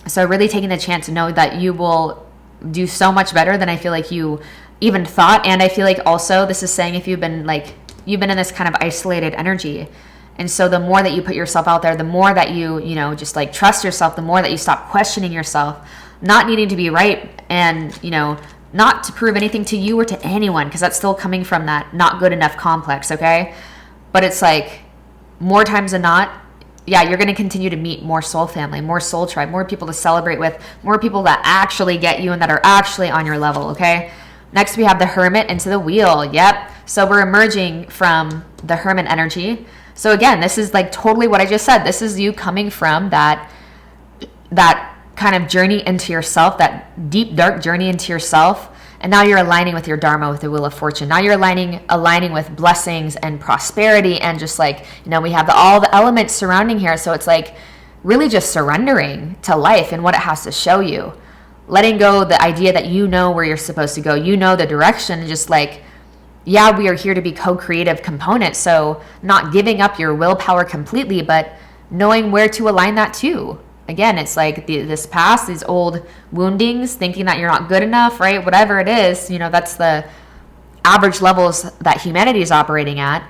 So really taking the chance to know that you will do so much better than I feel like you even thought. And I feel like also this is saying if you've been in this kind of isolated energy. And so the more that you put yourself out there, the more that you just like trust yourself, the more that you stop questioning yourself, not needing to be right, and, not to prove anything to you or to anyone, because that's still coming from that not good enough complex, okay? But it's like more times than not, yeah, you're going to continue to meet more soul family, more soul tribe, more people to celebrate with, more people that actually get you and that are actually on your level, okay? Next, we have the Hermit into the Wheel. Yep. So we're emerging from the Hermit energy. So again, this is like totally what I just said. This is you coming from that kind of journey into yourself, that deep, dark journey into yourself. And now you're aligning with your Dharma, with the Wheel of Fortune. Now you're aligning with blessings and prosperity, and just like, we have all the elements surrounding here. So it's like really just surrendering to life and what it has to show you. Letting go the idea that where you're supposed to go, the direction, and just like, yeah, we are here to be co-creative components. So not giving up your willpower completely, but knowing where to align that to. Again, it's like this past, these old woundings, thinking that you're not good enough, right? Whatever it is, that's the average levels that humanity is operating at.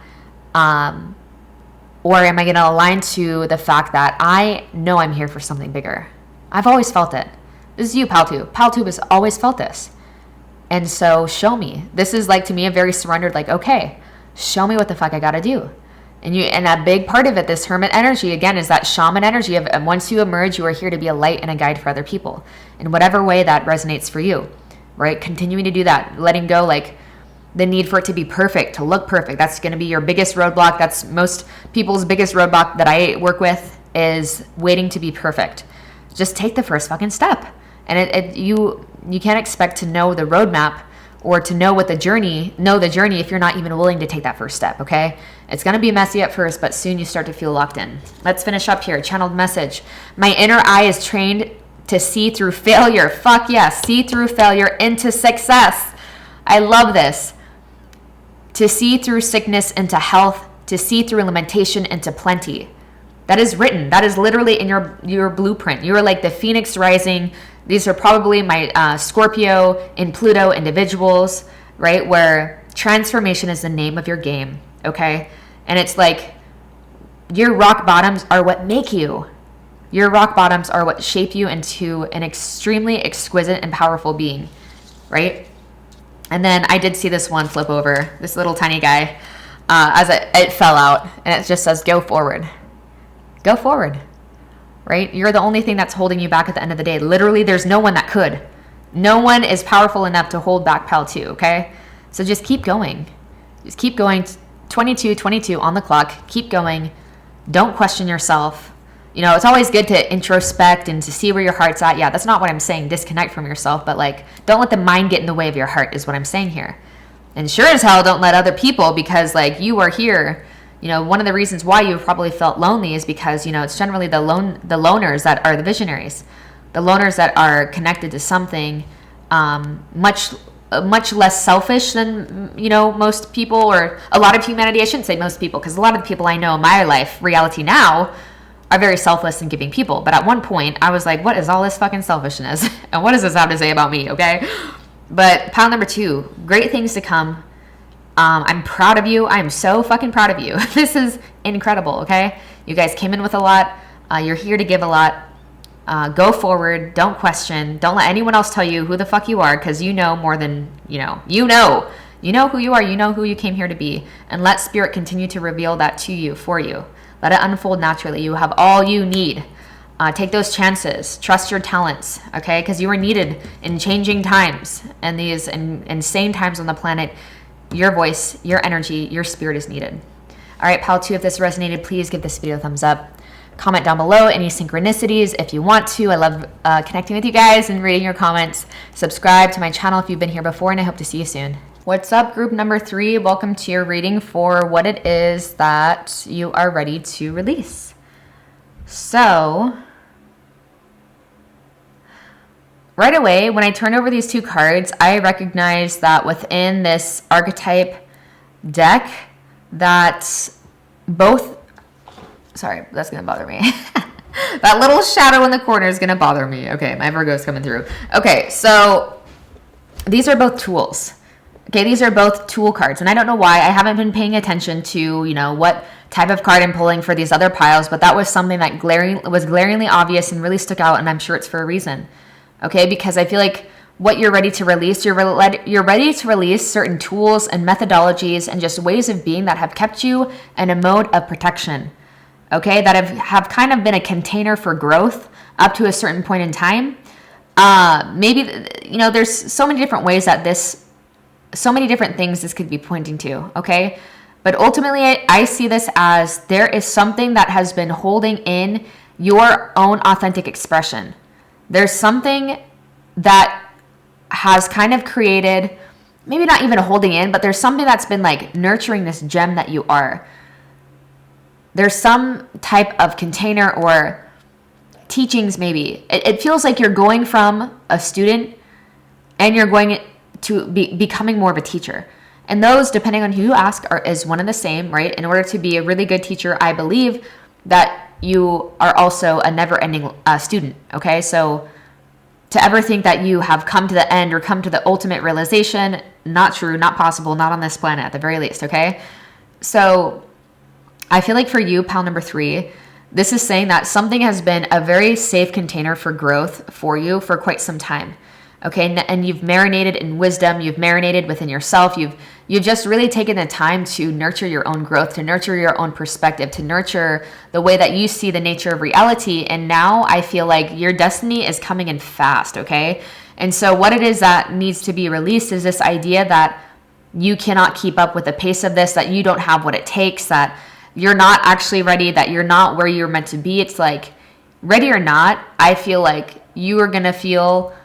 Or am I going to align to the fact that I know I'm here for something bigger? I've always felt it. This is you, Paltu. Paltu has always felt this. And so show me. This is like, to me, a very surrendered, like, okay, show me what the fuck I got to do. And a big part of it, this Hermit energy, again, is that shaman energy of once you emerge, you are here to be a light and a guide for other people in whatever way that resonates for you, right? Continuing to do that, letting go, like the need for it to be perfect, to look perfect. That's going to be your biggest roadblock. That's most people's biggest roadblock that I work with, is waiting to be perfect. Just take the first fucking step. And you can't expect to know the roadmap or to know the journey if you're not even willing to take that first step, okay? It's going to be messy at first, but soon you start to feel locked in. Let's finish up here. Channeled message. My inner eye is trained to see through failure. Fuck yes. See through failure into success. I love this. To see through sickness into health. To see through limitation into plenty. That is written. That is literally in your blueprint. You are like the phoenix rising. These are probably my Scorpio and Pluto individuals, right? Where transformation is the name of your game, okay? And it's like your rock bottoms are what make you. Your rock bottoms are what shape you into an extremely exquisite and powerful being, right? And then I did see this one flip over, this little tiny guy, as it fell out, and it just says, go forward. Go forward. Right? You're the only thing that's holding you back at the end of the day. Literally, there's no one that could. No one is powerful enough to hold back Paltu, okay? So just keep going. Just keep going. 22 on the clock. Keep going. Don't question yourself. It's always good to introspect and to see where your heart's at. Yeah, that's not what I'm saying. Disconnect from yourself. But like, don't let the mind get in the way of your heart is what I'm saying here. And sure as hell, don't let other people, because like you are here. One of the reasons why you've probably felt lonely is because, it's generally the loners that are the visionaries, the loners that are connected to something much less selfish than, most people, or a lot of humanity. I shouldn't say most people, because a lot of the people I know in my life, reality now, are very selfless and giving people. But at one point, I was like, what is all this fucking selfishness? And what does this have to say about me, okay? But pile number 2, great things to come. I'm proud of you. I'm so fucking proud of you. This is incredible, okay? You guys came in with a lot. You're here to give a lot. Go forward. Don't question. Don't let anyone else tell you who the fuck you are, because you know more than you know. You know who you are. You know who you came here to be. And let Spirit continue to reveal that to you, for you. Let it unfold naturally. You have all you need. Take those chances. Trust your talents, okay? Because you are needed in changing times and these insane times on the planet. Your voice, your energy, your spirit is needed. All right, Pal 2, if this resonated, please give this video a thumbs up. Comment down below any synchronicities if you want to. I love connecting with you guys and reading your comments. Subscribe to my channel if you've been here before, and I hope to see you soon. What's up, group number 3? Welcome to your reading for what it is that you are ready to release. So, right away, when I turned over these 2 cards, I recognized that within this archetype deck, that both... Sorry, that's going to bother me. That little shadow in the corner is going to bother me. Okay, my Virgo's coming through. Okay, so these are both tools. Okay, these are both tool cards. And I don't know why. I haven't been paying attention to, what type of card I'm pulling for these other piles, but that was something that was glaringly obvious and really stuck out, and I'm sure it's for a reason. Okay, because I feel like what you're ready to release, you're ready to release certain tools and methodologies and just ways of being that have kept you in a mode of protection. Okay, that have kind of been a container for growth up to a certain point in time. Maybe, there's so many different ways that so many different things this could be pointing to, okay? But ultimately, I see this as there is something that has been holding in your own authentic expression. There's something that has kind of created, maybe not even holding in, but there's something that's been like nurturing this gem that you are. There's some type of container or teachings maybe. It feels like you're going from a student and you're going to becoming more of a teacher. And those, depending on who you ask, is one and the same, right? In order to be a really good teacher, I believe that you are also a never-ending student, okay? So to ever think that you have come to the end or come to the ultimate realization, not true, not possible, not on this planet at the very least, okay? So I feel like for you, pile number 3, this is saying that something has been a very safe container for growth for you for quite some time. Okay, and you've marinated in wisdom, you've marinated within yourself, you've just really taken the time to nurture your own growth, to nurture your own perspective, to nurture the way that you see the nature of reality. And now I feel like your destiny is coming in fast, okay? And so what it is that needs to be released is this idea that you cannot keep up with the pace of this, that you don't have what it takes, that you're not actually ready, that you're not where you're meant to be. It's like, ready or not, I feel like you are going to feel...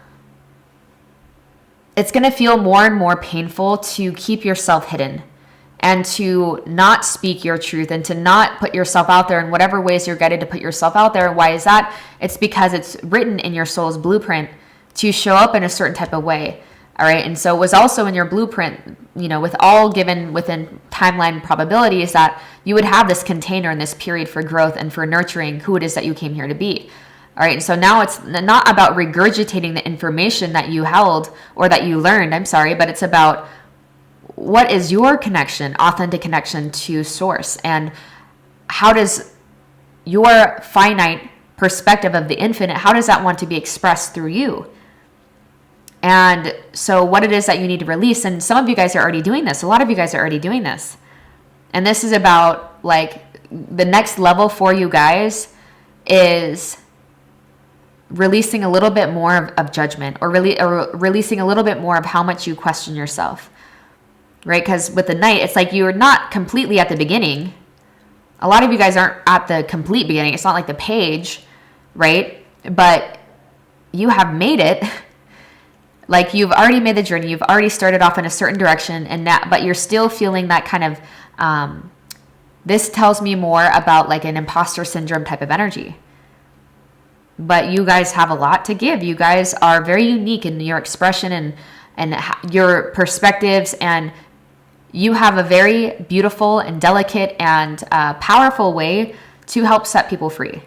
It's going to feel more and more painful to keep yourself hidden and to not speak your truth and to not put yourself out there in whatever ways you're guided to put yourself out there. Why is that? It's because it's written in your soul's blueprint to show up in a certain type of way. All right. And so it was also in your blueprint, with all given within timeline probabilities that you would have this container in this period for growth and for nurturing who it is that you came here to be. All right, so now it's not about regurgitating the information that you held or that you learned, but it's about what is your connection, authentic connection to source, and how does your finite perspective of the infinite, how does that want to be expressed through you? And so what it is that you need to release, and some of you guys are already doing this, a lot of you guys are already doing this, and this is about like the next level for you guys is releasing a little bit more of judgment or releasing a little bit more of how much you question yourself, right? Because with the Knight, it's like you're not completely at the beginning. A lot of you guys aren't at the complete beginning. It's not like the page, right? But you have made it. Like you've already made the journey. You've already started off in a certain direction, but you're still feeling that kind of, this tells me more about like an imposter syndrome type of energy. But you guys have a lot to give. You guys are very unique in your expression and your perspectives, and you have a very beautiful and delicate and powerful way to help set people free.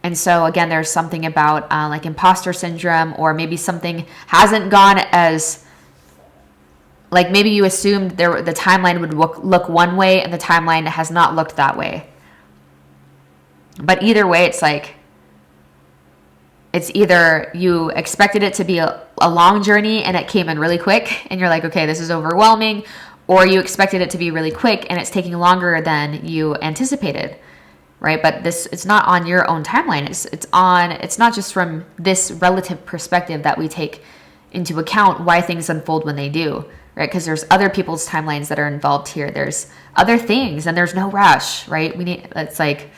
And so again, there's something about like imposter syndrome, or maybe something hasn't gone as, like maybe you assumed the timeline would look one way and the timeline has not looked that way. But either way, it's like, it's either you expected it to be a long journey and it came in really quick and you're like, okay, this is overwhelming, or you expected it to be really quick and it's taking longer than you anticipated, right? But it's not on your own timeline. It's not just from this relative perspective that we take into account why things unfold when they do, right? Because there's other people's timelines that are involved here. There's other things and there's no rush, right? It's like,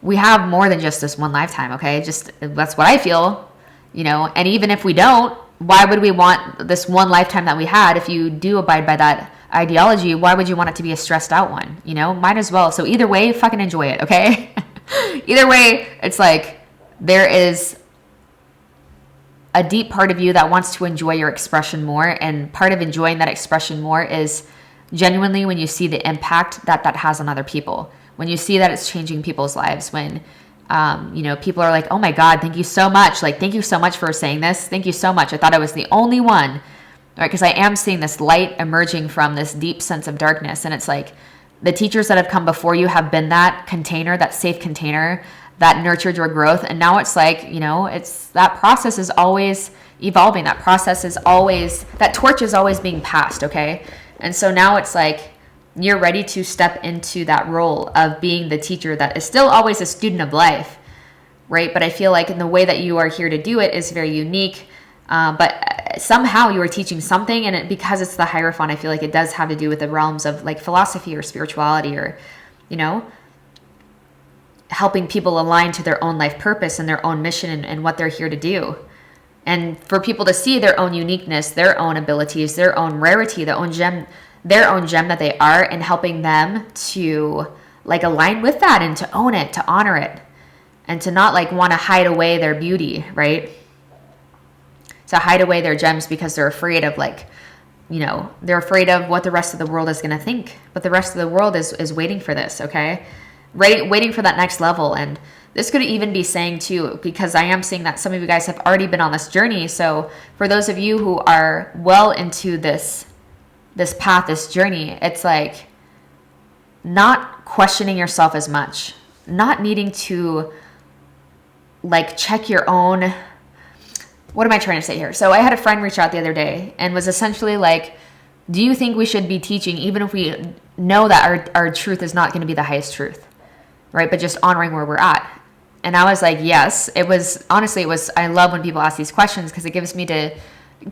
we have more than just this one lifetime, okay? Just that's what I feel, and even if we don't, why would we want this one lifetime that we had? If you do abide by that ideology, why would you want it to be a stressed out one? Might as well. So either way, fucking enjoy it, okay? Either way, it's like there is a deep part of you that wants to enjoy your expression more, and part of enjoying that expression more is genuinely when you see the impact that has on other people. When you see that it's changing people's lives, when People are like, oh my God, thank you so much. Like, thank you so much for saying this. Thank you so much. I thought I was the only one, right? Because I am seeing this light emerging from this deep sense of darkness. And it's like the teachers that have come before you have been that container, that safe container that nurtured your growth. And now it's like, it's that process is always evolving. That process is always, that torch is always being passed. Okay. And so now it's like, you're ready to step into that role of being the teacher that is still always a student of life, right? But I feel like in the way that you are here to do it is very unique. But somehow you are teaching something, and because it's the Hierophant, I feel like it does have to do with the realms of like philosophy or spirituality, or, helping people align to their own life purpose and their own mission and what they're here to do. And for people to see their own uniqueness, their own abilities, their own rarity, their own gem that they are, and helping them to like align with that and to own it, to honor it, and to not like want to hide away their beauty, right? To hide away their gems because they're afraid of like, they're afraid of what the rest of the world is going to think. But the rest of the world is waiting for this, okay? Waiting for that next level. And this could even be saying too, because I am seeing that some of you guys have already been on this journey. So for those of you who are well into this path, this journey, it's like not questioning yourself as much, not needing to like check your own, what am I trying to say here? So I had a friend reach out the other day and was essentially like, do you think we should be teaching even if we know that our truth is not going to be the highest truth, right? But just honoring where we're at. And I was like, yes. I love when people ask these questions because it gives me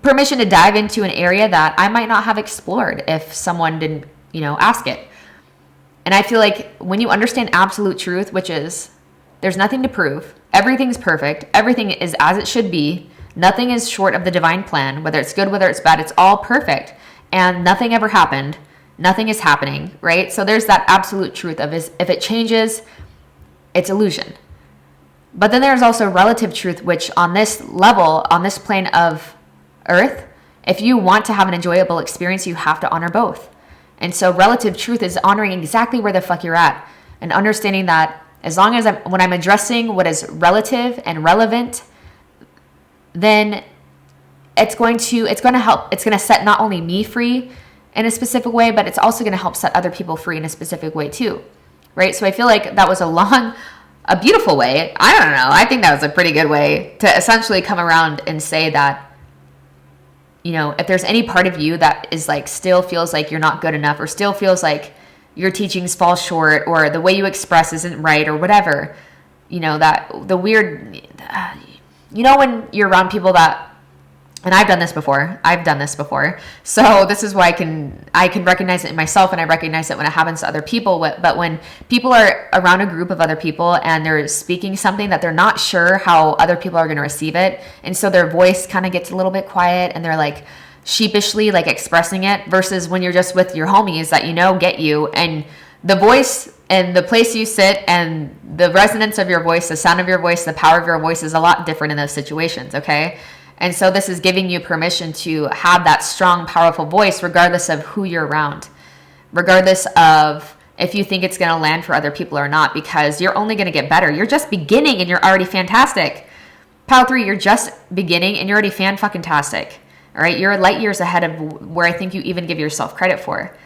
permission to dive into an area that I might not have explored if someone didn't, ask it. And I feel like when you understand absolute truth, which is there's nothing to prove, everything's perfect, everything is as it should be, nothing is short of the divine plan, whether it's good, whether it's bad, it's all perfect. And nothing ever happened. Nothing is happening, right? So there's that absolute truth of if it changes, it's illusion. But then there's also relative truth, which on this level, on this plane of Earth, if you want to have an enjoyable experience, you have to honor both. And so relative truth is honoring exactly where the fuck you're at and understanding that as long as when I'm addressing what is relative and relevant, then it's going to help. It's going to set not only me free in a specific way, but it's also going to help set other people free in a specific way too, right? So I feel like that was a beautiful way. I don't know. I think that was a pretty good way to essentially come around and say that, if there's any part of you that is like still feels like you're not good enough, or still feels like your teachings fall short, or the way you express isn't right, or whatever, that the weird, when you're around people that, and I've done this before. So this is why I can recognize it in myself, and I recognize it when it happens to other people. But when people are around a group of other people and they're speaking something that they're not sure how other people are going to receive it, and so their voice kind of gets a little bit quiet and they're like sheepishly like expressing it, versus when you're just with your homies that get you, and the voice and the place you sit and the resonance of your voice, the sound of your voice, the power of your voice is a lot different in those situations, okay? And so this is giving you permission to have that strong, powerful voice, regardless of who you're around, regardless of if you think it's going to land for other people or not, because you're only going to get better. You're just beginning and you're already fantastic. Pile 3, you're just beginning and you're already fan-fucking-tastic. All right, you're light years ahead of where I think you even give yourself credit for,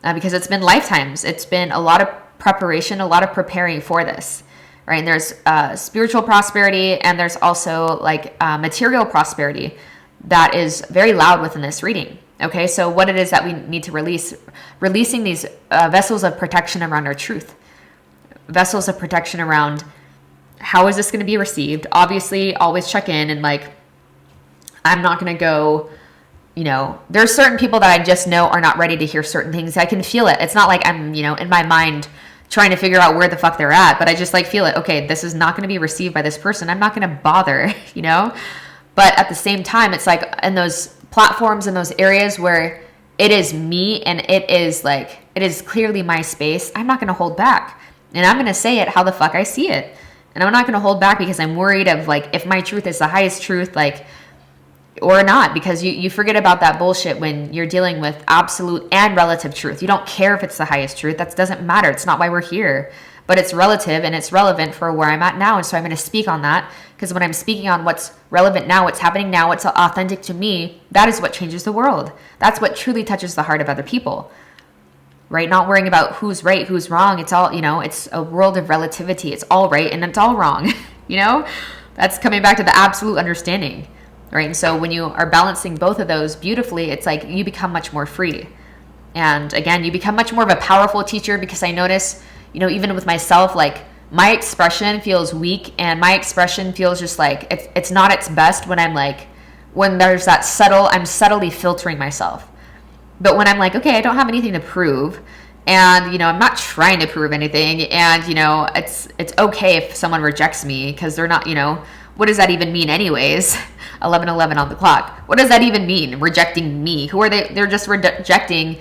because it's been lifetimes. It's been a lot of preparation, a lot of preparing for this. Right? And there's spiritual prosperity, and there's also like material prosperity that is very loud within this reading. Okay, so what it is that we need to releasing these vessels of protection around our truth, vessels of protection around how is this going to be received. Obviously, always check in, and like, I'm not going to go, there's certain people that I just know are not ready to hear certain things. I can feel it. It's not like I'm, in my mind trying to figure out where the fuck they're at, but I just like feel it. Okay, this is not going to be received by this person. I'm not going to bother, But at the same time, it's like in those platforms, in those areas where it is me and it is clearly my space, I'm not going to hold back. And I'm going to say it how the fuck I see it. And I'm not going to hold back because I'm worried of like if my truth is the highest truth, like, or not, because you forget about that bullshit when you're dealing with absolute and relative truth. You don't care if it's the highest truth. That doesn't matter. It's not why we're here. but it's relative and it's relevant for where I'm at now. And so I'm going to speak on that, because when I'm speaking on what's relevant now, what's happening now, what's authentic to me, that is what changes the world. That's what truly touches the heart of other people, right? Not worrying about who's right, who's wrong. It's all, it's a world of relativity. It's all right and it's all wrong, That's coming back to the absolute understanding, right? And so when you are balancing both of those beautifully, it's like you become much more free. And again, you become much more of a powerful teacher, because I notice, even with myself, like my expression feels weak, and my expression feels just like it's not its best when there's that I'm subtly filtering myself. But when I'm like, okay, I don't have anything to prove, and I'm not trying to prove anything, and it's okay if someone rejects me, because they're not, what does that even mean anyways? 11:11 on the clock. What does that even mean, rejecting me? Who are they? They're just rejecting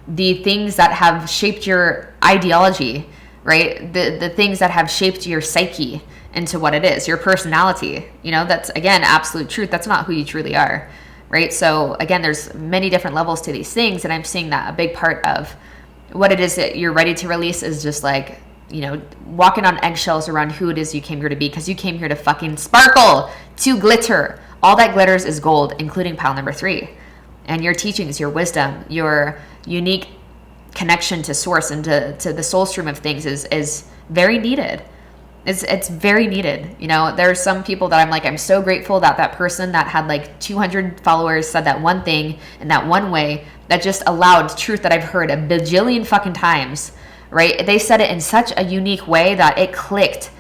the things that have shaped your ideology, right? The things that have shaped your psyche into what it is, your personality. That's, again, absolute truth. That's not who you truly are, right? So again, there's many different levels to these things, and I'm seeing that a big part of what it is that you're ready to release is just like, walking on eggshells around who it is you came here to be, because you came here to fucking sparkle, to glitter. All that glitters is gold, including pile number 3. And your teachings, your wisdom, your unique connection to source and to the soul stream of things is very needed. It's very needed. There's some people that I'm like, I'm so grateful that that person that had like 200 followers said that one thing in that one way that just allowed truth that I've heard a bajillion fucking times, right? They said it in such a unique way that it clicked.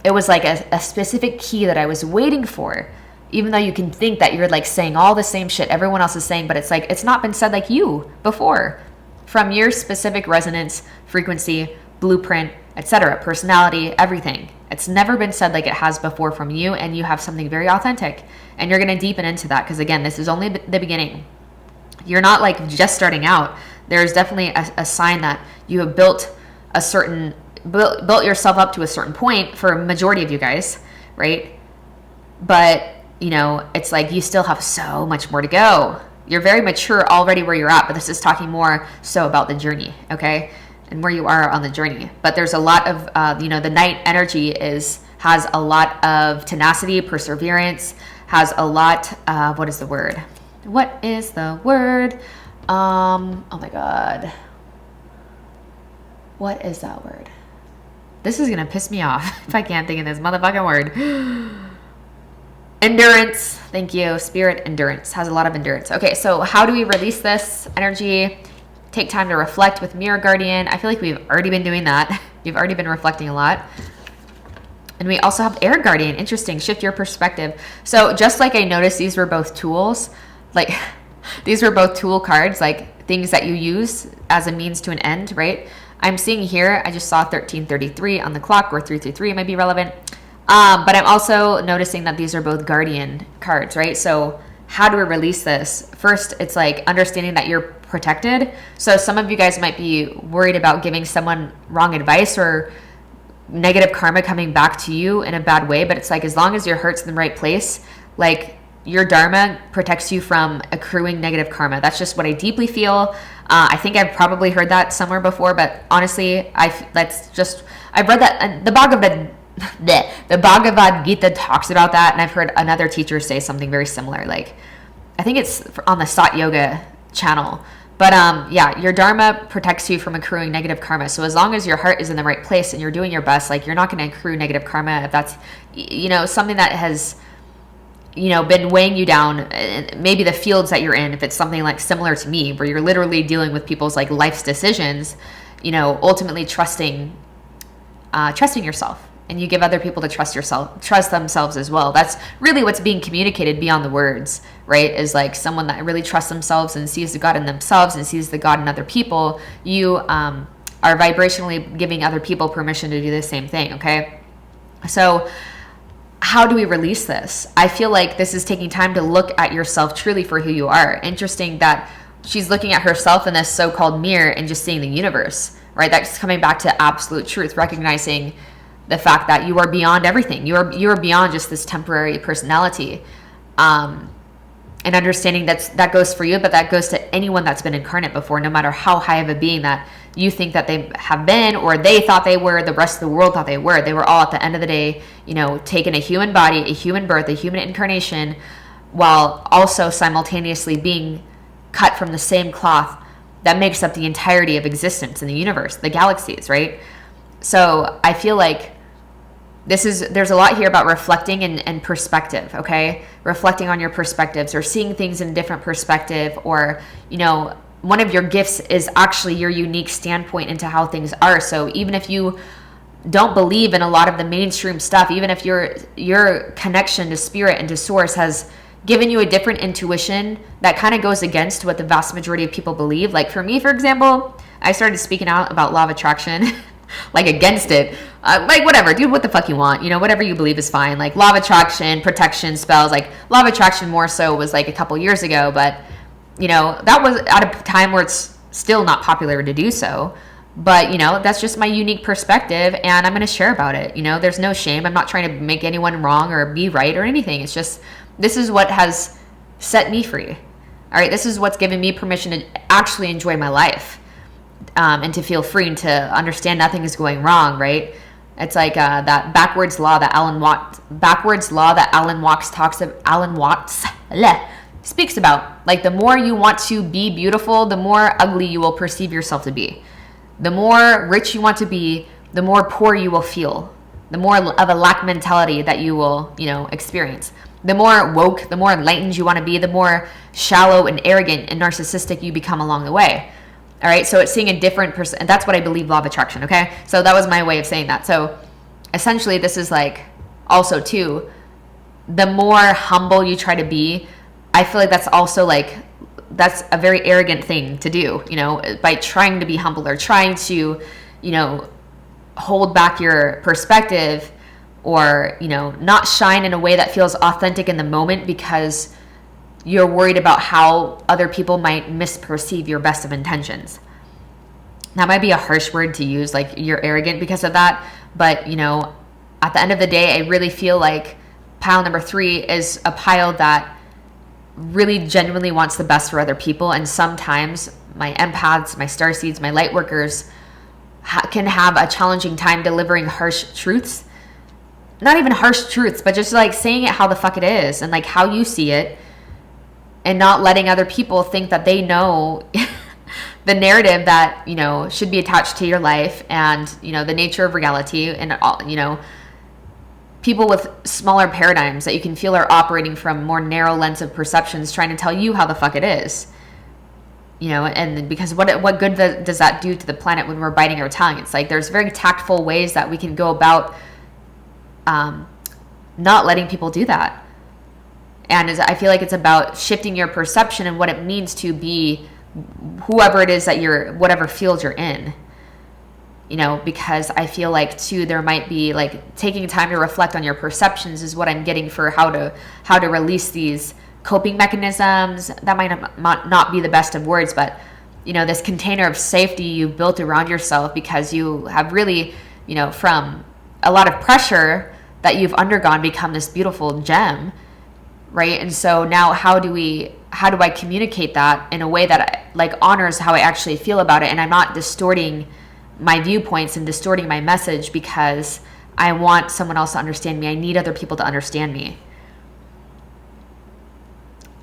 It was like a specific key that I was waiting for. Even though you can think that you're like saying all the same shit everyone else is saying, but it's like, it's not been said like you before, from your specific resonance, frequency, blueprint, etc., personality, everything. It's never been said like it has before from you, and you have something very authentic, and you're going to deepen into that, because again, this is only the beginning. You're not like just starting out. There's definitely a sign that you have built yourself up to a certain point for a majority of you guys, right? But it's like you still have so much more to go. You're very mature already where you're at, but this is talking more so about the journey, okay? And where you are on the journey. But there's a lot of, the night energy has a lot of tenacity, perseverance, has a lot of, what is the word? What is the word? Oh my God. What is that word? This is going to piss me off if I can't think of this motherfucking word. Endurance. Thank you. Spirit endurance has a lot of endurance. Okay, so how do we release this energy? Take time to reflect with Mirror Guardian. I feel like we've already been doing that. You've already been reflecting a lot. And we also have Air Guardian. Interesting. Shift your perspective. So just like I noticed, these were both tools. Like these were both tool cards, like things that you use as a means to an end, right? I'm seeing here, I just saw 1333 on the clock, or 333 might be relevant. But I'm also noticing that these are both guardian cards, right? So how do we release this? First, it's like understanding that you're protected. So some of you guys might be worried about giving someone wrong advice or negative karma coming back to you in a bad way. But it's like, as long as your heart's in the right place, like your dharma protects you from accruing negative karma. That's just what I deeply feel. I think I've probably heard that somewhere before, but honestly, I've read that the Bhagavad Gita talks about that, and I've heard another teacher say something very similar. Like, I think it's on the Sat Yoga channel. But yeah, your dharma protects you from accruing negative karma. So as long as your heart is in the right place and you're doing your best, like you're not going to accrue negative karma if that's, something that has, been weighing you down. Maybe the fields that you're in, if it's something like similar to me, where you're literally dealing with people's like life's decisions, ultimately trusting yourself. And you give other people to trust themselves as well. That's really what's being communicated beyond the words, right? Is like someone that really trusts themselves and sees the God in themselves and sees the God in other people. You are vibrationally giving other people permission to do the same thing, okay? So how do we release this? I feel like this is taking time to look at yourself truly for who you are. Interesting that she's looking at herself in this so-called mirror and just seeing the universe, right? That's coming back to absolute truth, recognizing the fact that you are beyond everything. You are beyond just this temporary personality. and understanding that goes for you, but that goes to anyone that's been incarnate before, no matter how high of a being that you think that they have been, or they thought they were, the rest of the world thought they were. They were all at the end of the day, taking a human body, a human birth, a human incarnation, while also simultaneously being cut from the same cloth that makes up the entirety of existence in the universe, the galaxies, right? So I feel like there's a lot here about reflecting and perspective, okay? Reflecting on your perspectives, or seeing things in a different perspective, or, one of your gifts is actually your unique standpoint into how things are. So even if you don't believe in a lot of the mainstream stuff, even if your connection to spirit and to source has given you a different intuition that kind of goes against what the vast majority of people believe. Like for me, for example, I started speaking out about law of attraction, like against it. Like whatever, dude, what the fuck you want? Whatever you believe is fine. Like law of attraction, protection, spells, like law of attraction more so was like a couple years ago, but that was at a time where it's still not popular to do so. But, that's just my unique perspective, and I'm going to share about it. There's no shame. I'm not trying to make anyone wrong or be right or anything. It's just, this is what has set me free. All right, this is what's given me permission to actually enjoy my life, and to feel free and to understand nothing is going wrong, right? It's like that backwards law that Alan Watts speaks about. Like the more you want to be beautiful, the more ugly you will perceive yourself to be. The more rich you want to be, the more poor you will feel. The more of a lack mentality that you will, experience. The more woke, the more enlightened you want to be, the more shallow and arrogant and narcissistic you become along the way. All right, so it's seeing a different person, and that's what I believe law of attraction, okay? So that was my way of saying that. So essentially this is like also too, the more humble you try to be, I feel like that's also like, that's a very arrogant thing to do, by trying to be humble or trying to, hold back your perspective, or, not shine in a way that feels authentic in the moment because you're worried about how other people might misperceive your best of intentions. That might be a harsh word to use, like you're arrogant because of that. But, at the end of the day, I really feel like pile number 3 is a pile that really genuinely wants the best for other people. And sometimes my empaths, my starseeds, my light workers can have a challenging time delivering harsh truths. Not even harsh truths, but just like saying it how the fuck it is and like how you see it, and not letting other people think that they know the narrative that, should be attached to your life, and, the nature of reality, and all, people with smaller paradigms that you can feel are operating from more narrow lens of perceptions, trying to tell you how the fuck it is. And because what good does that do to the planet when we're biting our tongue? It's like there's very tactful ways that we can go about not letting people do that. And I feel like it's about shifting your perception and what it means to be whoever it is that whatever field you're in. Because I feel like too, there might be like taking time to reflect on your perceptions is what I'm getting for how to release these coping mechanisms. That might not be the best of words, but this container of safety you've built around yourself because you have really, from a lot of pressure that you've undergone, become this beautiful gem, right? And so now how do I communicate that in a way that like honors how I actually feel about it, and I'm not distorting my viewpoints and distorting my message because I want someone else to understand me. I need other people to understand me.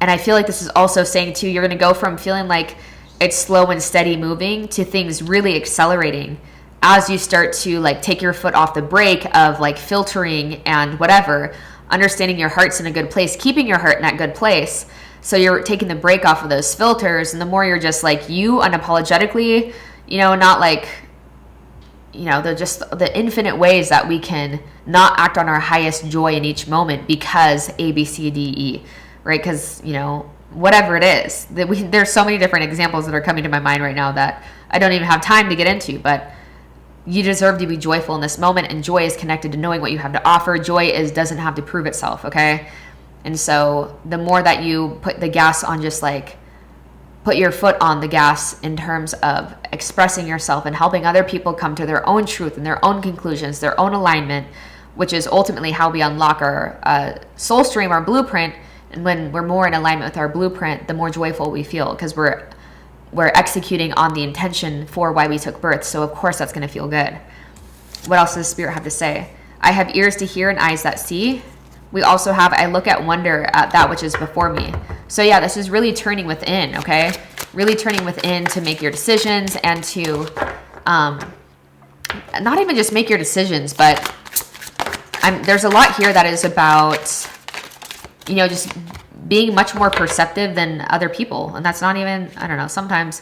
And I feel like this is also saying too, you're going to go from feeling like it's slow and steady moving to things really accelerating as you start to like take your foot off the brake of like filtering and whatever, understanding your heart's in a good place, keeping your heart in that good place. So you're taking the brake off of those filters, and the more you're just like you unapologetically, not like, the infinite ways that we can not act on our highest joy in each moment because A, B, C, D, E, right? Because, whatever it is, there's so many different examples that are coming to my mind right now that I don't even have time to get into, but you deserve to be joyful in this moment, and joy is connected to knowing what you have to offer. Joy doesn't have to prove itself, okay? And so the more that you put the gas on, just like put your foot on the gas in terms of expressing yourself and helping other people come to their own truth and their own conclusions, their own alignment, which is ultimately how we unlock our soul stream, our blueprint And when we're more in alignment with our blueprint, the more joyful we feel, because we're executing on the intention for why we took birth. So of course that's going to feel good. What else does Spirit have to say? I have ears to hear and eyes that see. We also have, I look at wonder at that which is before me. So yeah, this is really turning within, okay? Really turning within to make your decisions and to not even just make your decisions, but there's a lot here that is about, you know, just being much more perceptive than other people. And that's not even, I don't know, sometimes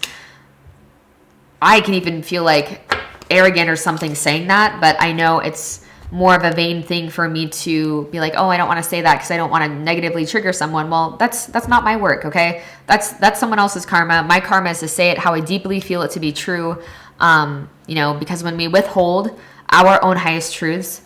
I can even feel like arrogant or something saying that, but I know it's more of a vain thing for me to be like, oh, I don't want to say that because I don't want to negatively trigger someone. Well, that's not my work, okay? That's someone else's karma. My karma is to say it how I deeply feel it to be true. You know, because when we withhold our own highest truths,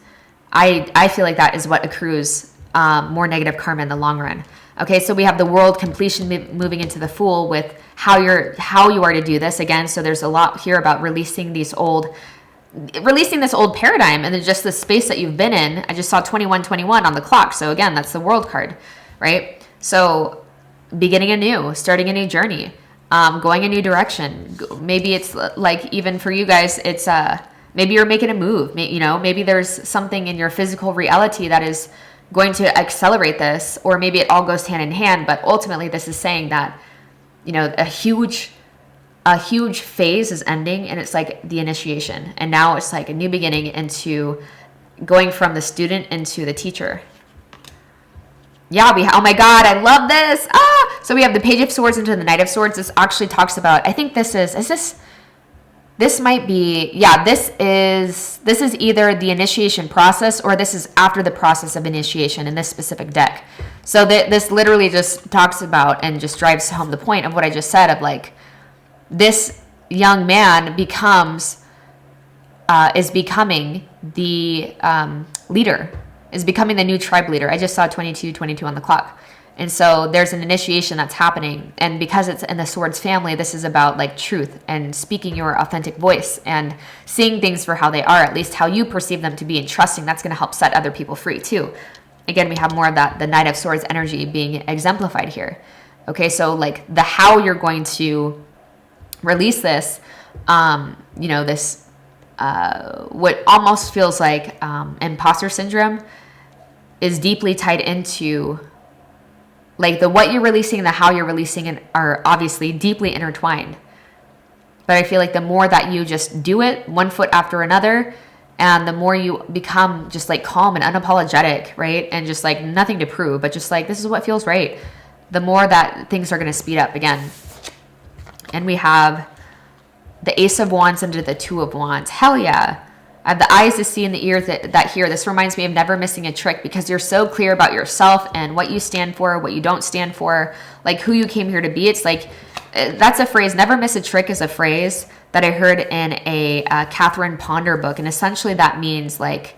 I feel like that is what accrues more negative karma in the long run. Okay, so we have the world completion moving into the Fool with how you are to do this again. So there's a lot here about releasing this old paradigm and then just the space that you've been in. I just saw 2121 on the clock. So again, that's the World card, right? So beginning anew, starting a new journey, going a new direction. Maybe it's like, even for you guys, it's maybe you're making a move. You know, maybe there's something in your physical reality that is going to accelerate this, or maybe it all goes hand in hand. But ultimately, this is saying that, you know, a huge phase is ending, and it's like the initiation, and now it's like a new beginning into going from the student into the teacher. Yeah, oh my God, I love this. So we have the Page of Swords into the Knight of Swords. This actually talks about, I think this might be, yeah, this is either the initiation process or this is after the process of initiation in this specific deck. So this literally just talks about and just drives home the point of what I just said of like, this young man is becoming the leader, is becoming the new tribe leader. I just saw 2222 on the clock. And so there's an initiation that's happening. And because it's in the Swords family, this is about like truth and speaking your authentic voice and seeing things for how they are, at least how you perceive them to be, and trusting that's going to help set other people free too. Again, we have more of that, the Knight of Swords energy being exemplified here. Okay, so like the how you're going to release this, you know, this, what almost feels like imposter syndrome is deeply tied into like the what you're releasing and the how you're releasing it are obviously deeply intertwined. But I feel like the more that you just do it one foot after another, and the more you become just like calm and unapologetic, right? And just like nothing to prove, but just like, this is what feels right. The more that things are going to speed up again. And we have the Ace of Wands into the Two of Wands. Hell yeah. I have the eyes to see and the ears that hear. This reminds me of never missing a trick, because you're so clear about yourself and what you stand for, what you don't stand for, like who you came here to be. It's like, that's a phrase. Never miss a trick is a phrase that I heard in a Catherine Ponder book. And essentially that means like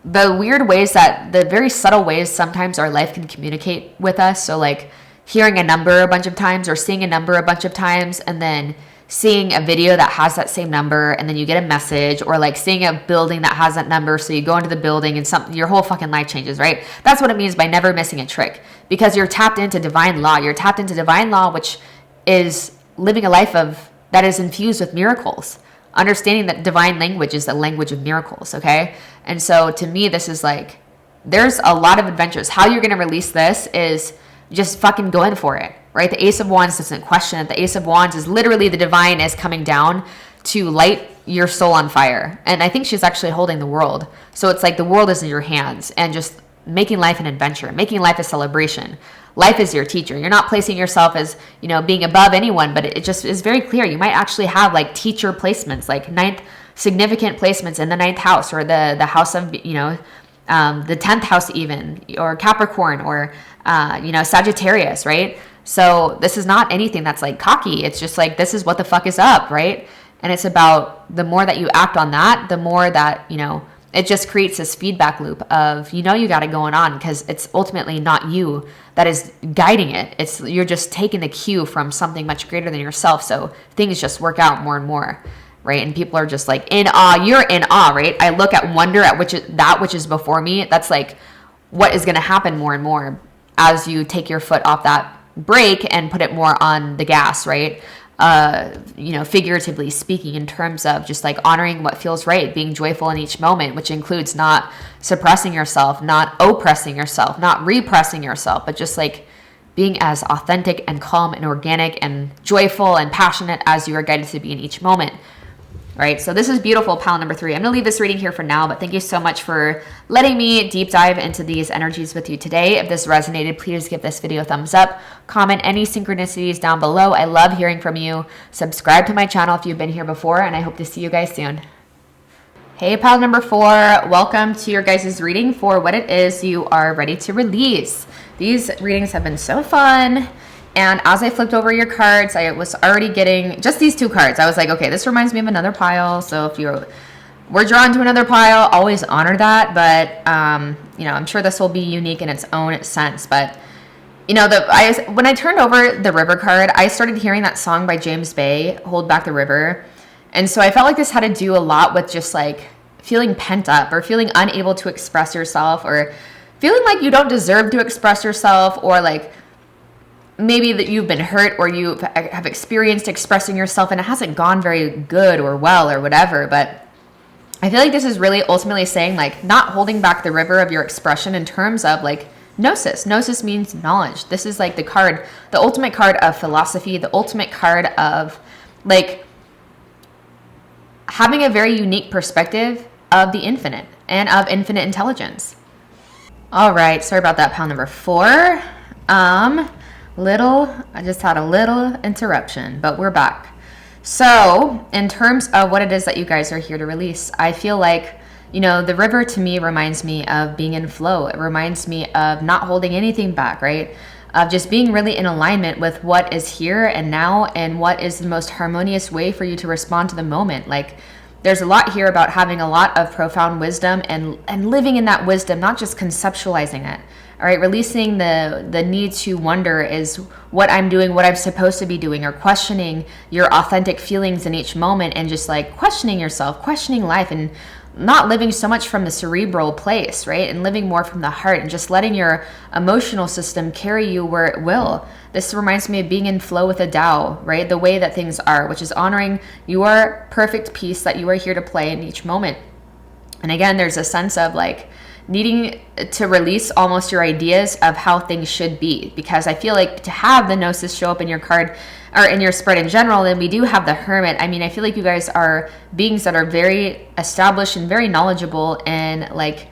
the weird ways that, the very subtle ways sometimes our life can communicate with us. So like hearing a number a bunch of times or seeing a number a bunch of times, and then seeing a video that has that same number, and then you get a message, or like seeing a building that has that number, so you go into the building and your whole fucking life changes, right? That's what it means by never missing a trick, because you're tapped into divine law. You're tapped into divine law, which is living a life that is infused with miracles, understanding that divine language is the language of miracles, okay? And so to me, this is like, there's a lot of adventures. How you're going to release this is just fucking going for it, right? The Ace of Wands doesn't question it. The Ace of Wands is literally the divine is coming down to light your soul on fire. And I think she's actually holding the world. So it's like the world is in your hands, and just making life an adventure, making life a celebration. Life is your teacher. You're not placing yourself as, you know, being above anyone, but it just is very clear. You might actually have like teacher placements, like significant placements in the 9th house, or the house of, you know, the 10th house even, or Capricorn, or, you know, Sagittarius, right? So this is not anything that's like cocky. It's just like, this is what the fuck is up, right? And it's about the more that you act on that, the more that, you know, it just creates this feedback loop of, you know, you got it going on, because it's ultimately not you that is guiding it. You're just taking the cue from something much greater than yourself. So things just work out more and more, right? And people are just like in awe. You're in awe, right? I look at wonder at that which is before me. That's like what is going to happen more and more. as you take your foot off that brake and put it more on the gas, right? Figuratively speaking, in terms of just like honoring what feels right, being joyful in each moment, which includes not suppressing yourself, not oppressing yourself, not repressing yourself, but just like being as authentic and calm and organic and joyful and passionate as you are guided to be in each moment. Right, so this is beautiful, pile number 3. I'm going to leave this reading here for now, but thank you so much for letting me deep dive into these energies with you today. If this resonated, please give this video a thumbs up. Comment any synchronicities down below. I love hearing from you. Subscribe to my channel if you've been here before, and I hope to see you guys soon. Hey, pile number 4. Welcome to your guys' reading for what it is you are ready to release. These readings have been so fun. And as I flipped over your cards, I was already getting just these 2 cards. I was like, okay, this reminds me of another pile. So if we're drawn to another pile, always honor that. But, I'm sure this will be unique in its own sense. But, when I turned over the river card, I started hearing that song by James Bay, Hold Back the River. And so I felt like this had to do a lot with just like feeling pent up or feeling unable to express yourself or feeling like you don't deserve to express yourself, or like maybe that you've been hurt or you have experienced expressing yourself and it hasn't gone very good or well or whatever. But I feel like this is really ultimately saying like not holding back the river of your expression in terms of like gnosis. Gnosis means knowledge. This is like the ultimate card of philosophy, the ultimate card of like having a very unique perspective of the infinite and of infinite intelligence. All right, sorry about that, pile number 4. I just had a little interruption, but we're back. So in terms of what it is that you guys are here to release, I feel like, the river to me reminds me of being in flow. It reminds me of not holding anything back, right? Of just being really in alignment with what is here and now and what is the most harmonious way for you to respond to the moment. Like there's a lot here about having a lot of profound wisdom and living in that wisdom, not just conceptualizing it. All right, releasing the need to wonder is what I'm doing, what I'm supposed to be doing, or questioning your authentic feelings in each moment and just like questioning yourself, questioning life, and not living so much from the cerebral place, right? And living more from the heart and just letting your emotional system carry you where it will. This reminds me of being in flow with the Tao, right? The way that things are, which is honoring your perfect piece that you are here to play in each moment. And again, there's a sense of like needing to release almost your ideas of how things should be, because I feel like to have the Gnosis show up in your card or in your spread in general, then we do have the Hermit. I mean, I feel like you guys are beings that are very established and very knowledgeable in like,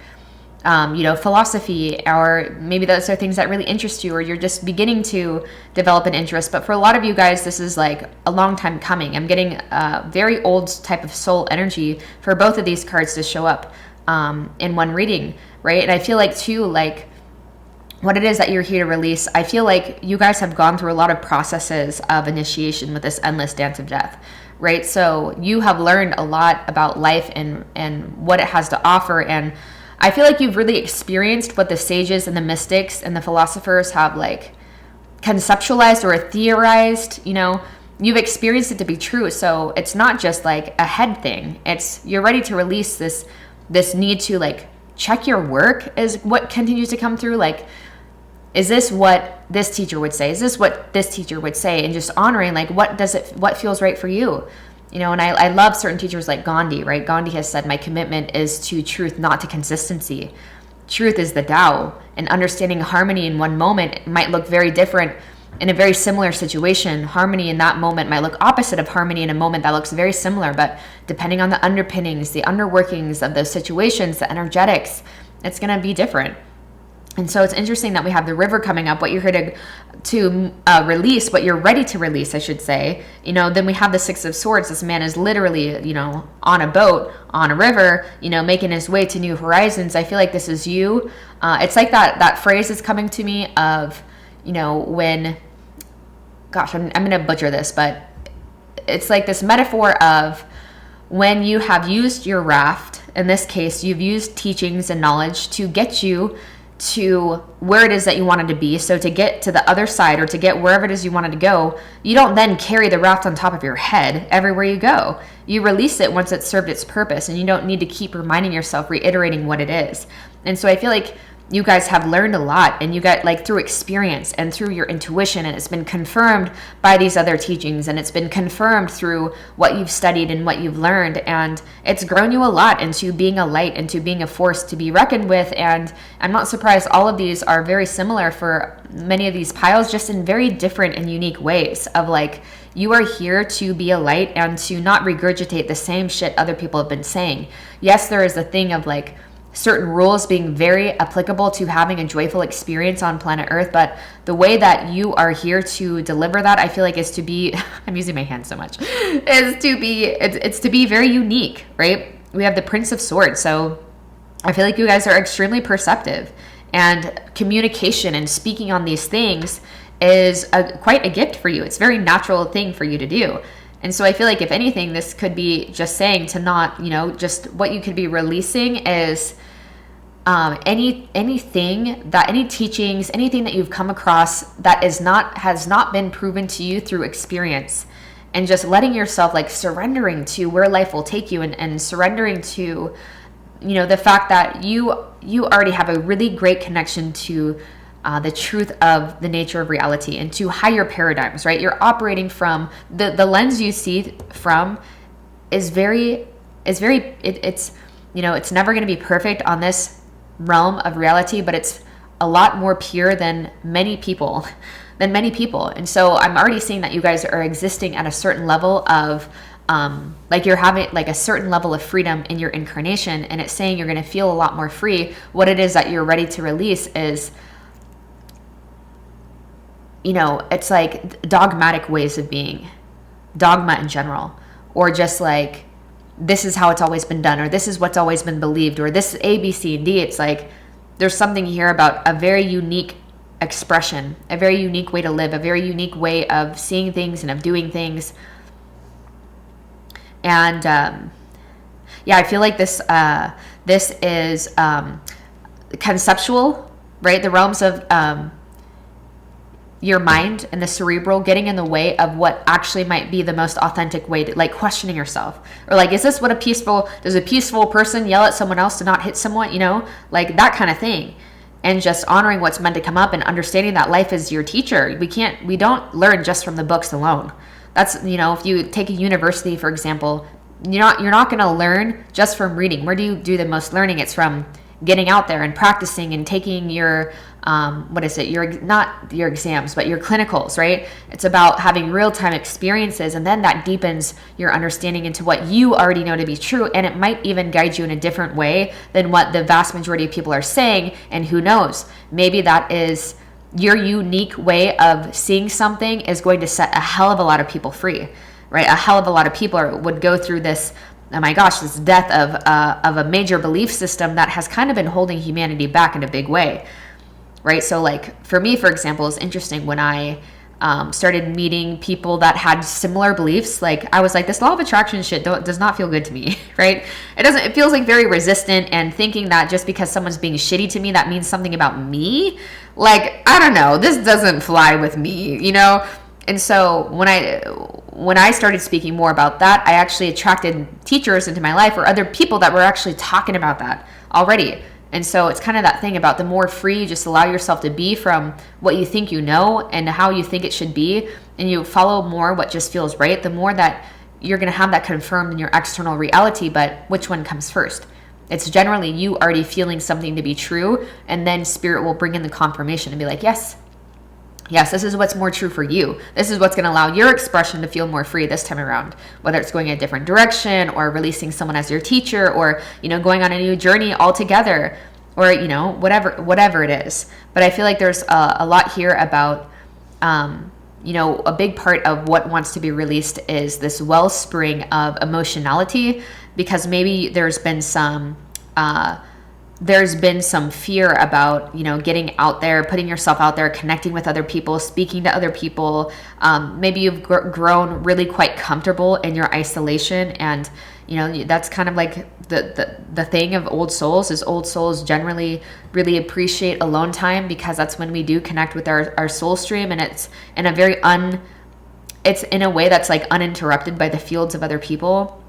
philosophy, or maybe those are things that really interest you, or you're just beginning to develop an interest. But for a lot of you guys, this is like a long time coming. I'm getting a very old type of soul energy for both of these cards to show up in one reading, right? And I feel like too, like what it is that you're here to release, I feel like you guys have gone through a lot of processes of initiation with this endless dance of death, right? So you have learned a lot about life and what it has to offer. And I feel like you've really experienced what the sages and the mystics and the philosophers have like conceptualized or theorized. You've experienced it to be true. So it's not just like a head thing. It's you're ready to release this need to like check your work is what continues to come through. Like, is this what this teacher would say? Is this what this teacher would say? And just honoring like what feels right for you. And I love certain teachers like Gandhi, right? Gandhi has said, my commitment is to truth, not to consistency. Truth is the Tao, and understanding harmony in one moment might look very different in a very similar situation. Harmony in that moment might look opposite of harmony in a moment that looks very similar, but depending on the underpinnings, the underworkings of those situations, the energetics, it's going to be different. And so it's interesting that we have the river coming up, what you're here to release, what you're ready to release, I should say. Then we have the Six of Swords. This man is literally, on a boat, on a river, making his way to new horizons. I feel like this is you. It's like that phrase is coming to me of, when, gosh, I'm going to butcher this, but it's like this metaphor of when you have used your raft, in this case, you've used teachings and knowledge to get you to where it is that you wanted to be. So to get to the other side, or to get wherever it is you wanted to go, you don't then carry the raft on top of your head everywhere you go. You release it once it's served its purpose, and you don't need to keep reminding yourself, reiterating what it is. And so I feel like you guys have learned a lot, and you got like through experience and through your intuition, and it's been confirmed by these other teachings, and it's been confirmed through what you've studied and what you've learned, and it's grown you a lot into being a light, into being a force to be reckoned with. And I'm not surprised all of these are very similar for many of these piles, just in very different and unique ways of like, you are here to be a light and to not regurgitate the same shit other people have been saying. Yes, there is a thing of like certain rules being very applicable to having a joyful experience on planet Earth, but the way that you are here to deliver that, I feel like, is to be I'm using my hands so much, is to be it's to be very unique, right? We have the Prince of Swords, so I feel like you guys are extremely perceptive, and communication and speaking on these things is quite a gift for you. It's a very natural thing for you to do. And so I feel like, if anything, this could be just saying to not, just what you could be releasing is anything that, any teachings, anything that you've come across that has not been proven to you through experience, and just letting yourself, like, surrendering to where life will take you, and surrendering to, the fact that you already have a really great connection to the truth of the nature of reality and to higher paradigms, right? You're operating from the lens you see from it's never going to be perfect on this realm of reality, but it's a lot more pure than many people. And so I'm already seeing that you guys are existing at a certain level of like, you're having like a certain level of freedom in your incarnation, and it's saying you're going to feel a lot more free. What it is that you're ready to release is, it's like dogmatic ways of being, dogma in general, or just like, this is how it's always been done, or this is what's always been believed, or this is A, B, C, and D. It's like, there's something here about a very unique expression, a very unique way to live, a very unique way of seeing things and of doing things. And I feel like this is conceptual, right? The realms of your mind and the cerebral getting in the way of what actually might be the most authentic way to, like, questioning yourself, or like, is this what does a peaceful person yell at someone else to not hit someone, like that kind of thing. And just honoring what's meant to come up, and understanding that life is your teacher. We don't learn just from the books alone. That's, if you take a university, for example, you're not going to learn just from reading. Where do you do the most learning? It's from getting out there and practicing and taking your not your exams, but your clinicals, right? It's about having real-time experiences, and then that deepens your understanding into what you already know to be true, and it might even guide you in a different way than what the vast majority of people are saying. And who knows, maybe that is your unique way of seeing something is going to set a hell of a lot of people free, right? A hell of a lot of people would go through this, oh my gosh, this death of a major belief system that has kind of been holding humanity back in a big way, right? So like, for me, for example, it's interesting when I started meeting people that had similar beliefs. Like, I was like, this law of attraction shit does not feel good to me, right? It feels like very resistant, and thinking that just because someone's being shitty to me, that means something about me. Like, I don't know, this doesn't fly with me, And so when I started speaking more about that, I actually attracted teachers into my life, or other people that were actually talking about that already. And so it's kind of that thing about, the more free you just allow yourself to be from what you think you know and how you think it should be, and you follow more what just feels right, the more that you're going to have that confirmed in your external reality. But which one comes first? It's generally you already feeling something to be true, and then spirit will bring in the confirmation and be like, yes, this is what's more true for you. This is what's going to allow your expression to feel more free this time around, whether it's going a different direction, or releasing someone as your teacher, or, going on a new journey altogether, or, whatever it is. But I feel like there's a lot here about, a big part of what wants to be released is this wellspring of emotionality, because maybe there's been some fear about, getting out there, putting yourself out there, connecting with other people, speaking to other people. Maybe you've grown really quite comfortable in your isolation, and, that's kind of like the thing of old souls, is old souls generally really appreciate alone time, because that's when we do connect with our soul stream, and it's in a way that's like uninterrupted by the fields of other people,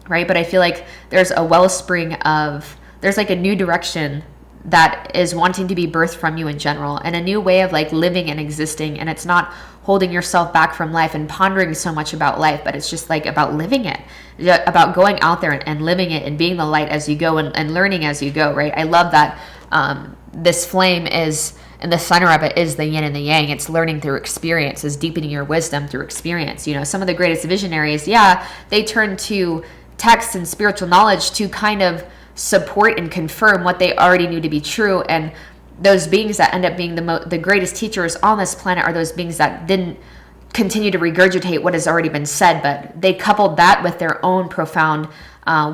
right? But I feel like there's a wellspring of, there's like a new direction that is wanting to be birthed from you in general, and a new way of like living and existing. And it's not holding yourself back from life and pondering so much about life, but it's just like about living it, about going out there and living it and being the light as you go, and learning as you go, right? I love that this flame is, and the center of it is the yin and the yang. It's learning through experience, is deepening your wisdom through experience. You know, some of the greatest visionaries, they turn to texts and spiritual knowledge to kind of support and confirm what they already knew to be true. And those beings that end up being the greatest teachers on this planet are those beings that didn't continue to regurgitate what has already been said, but they coupled that with their own profound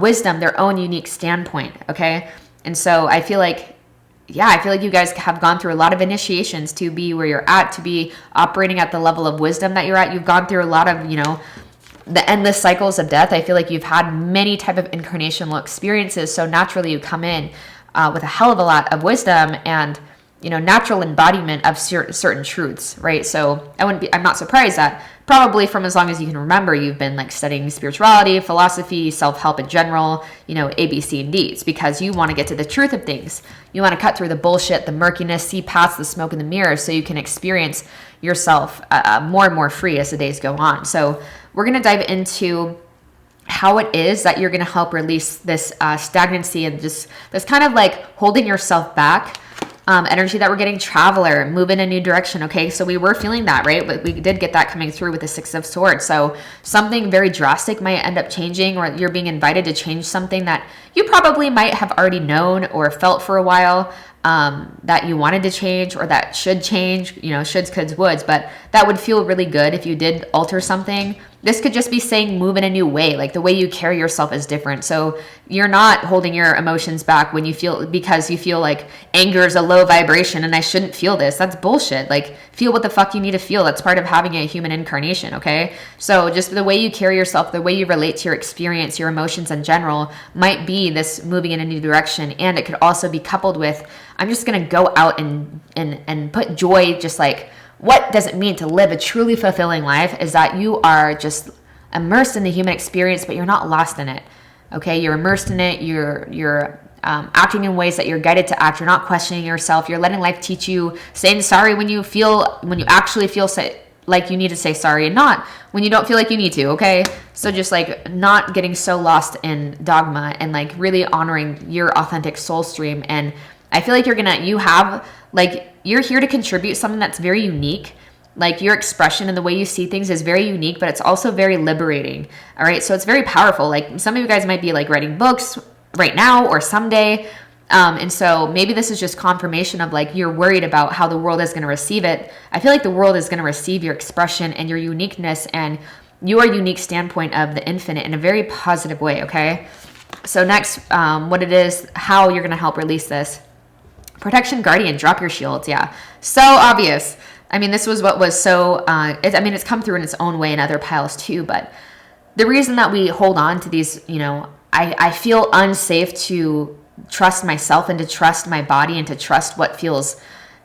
wisdom, their own unique standpoint. Okay. And so I feel like you guys have gone through a lot of initiations to be where you're at, to be operating at the level of wisdom that you're at. You've gone through a lot of, the endless cycles of death. I feel like you've had many type of incarnational experiences. So naturally you come in with a hell of a lot of wisdom and, natural embodiment of certain truths, right? So I'm not surprised that probably from as long as you can remember, you've been like studying spirituality, philosophy, self-help in general, A, B, C, and D's, because you want to get to the truth of things. You want to cut through the bullshit, the murkiness, see past the smoke in the mirror so you can experience yourself more and more free as the days go on. So we're going to dive into how it is that you're going to help release this stagnancy and just this kind of like holding yourself back energy that we're getting. Traveler, move in a new direction. Okay, so we were feeling that, right? But we did get that coming through with the Six of Swords. So something very drastic might end up changing, or you're being invited to change something that you probably might have already known or felt for a while, that you wanted to change, or that should change, shoulds, coulds, woulds, but that would feel really good if you did alter something. This could just be saying move in a new way, like the way you carry yourself is different. So you're not holding your emotions back because you feel like anger is a low vibration and I shouldn't feel this. That's bullshit. Like, feel what the fuck you need to feel. That's part of having a human incarnation, okay? So just the way you carry yourself, the way you relate to your experience, your emotions in general might be this moving in a new direction. And it could also be coupled with, I'm just going to go out and put joy. Just like, what does it mean to live a truly fulfilling life is that you are just immersed in the human experience, but you're not lost in it. Okay, you're immersed in it. You're acting in ways that you're guided to act. You're not questioning yourself. You're letting life teach you, saying sorry when you actually feel like you need to say sorry, and not when you don't feel like you need to. Okay, so just like not getting so lost in dogma and like really honoring your authentic soul stream. And I feel like you're here to contribute something that's very unique. Like, your expression and the way you see things is very unique, but it's also very liberating. All right. So it's very powerful. Like, some of you guys might be like writing books right now or someday. And so maybe this is just confirmation of like, you're worried about how the world is going to receive it. I feel like the world is going to receive your expression and your uniqueness and your unique standpoint of the infinite in a very positive way. Okay. So next, what it is, how you're going to help release this. Protection, guardian, drop your shields. Yeah. So obvious. I mean, this was what was so, it's come through in its own way in other piles too, but the reason that we hold on to these, I feel unsafe to trust myself and to trust my body and to trust what feels,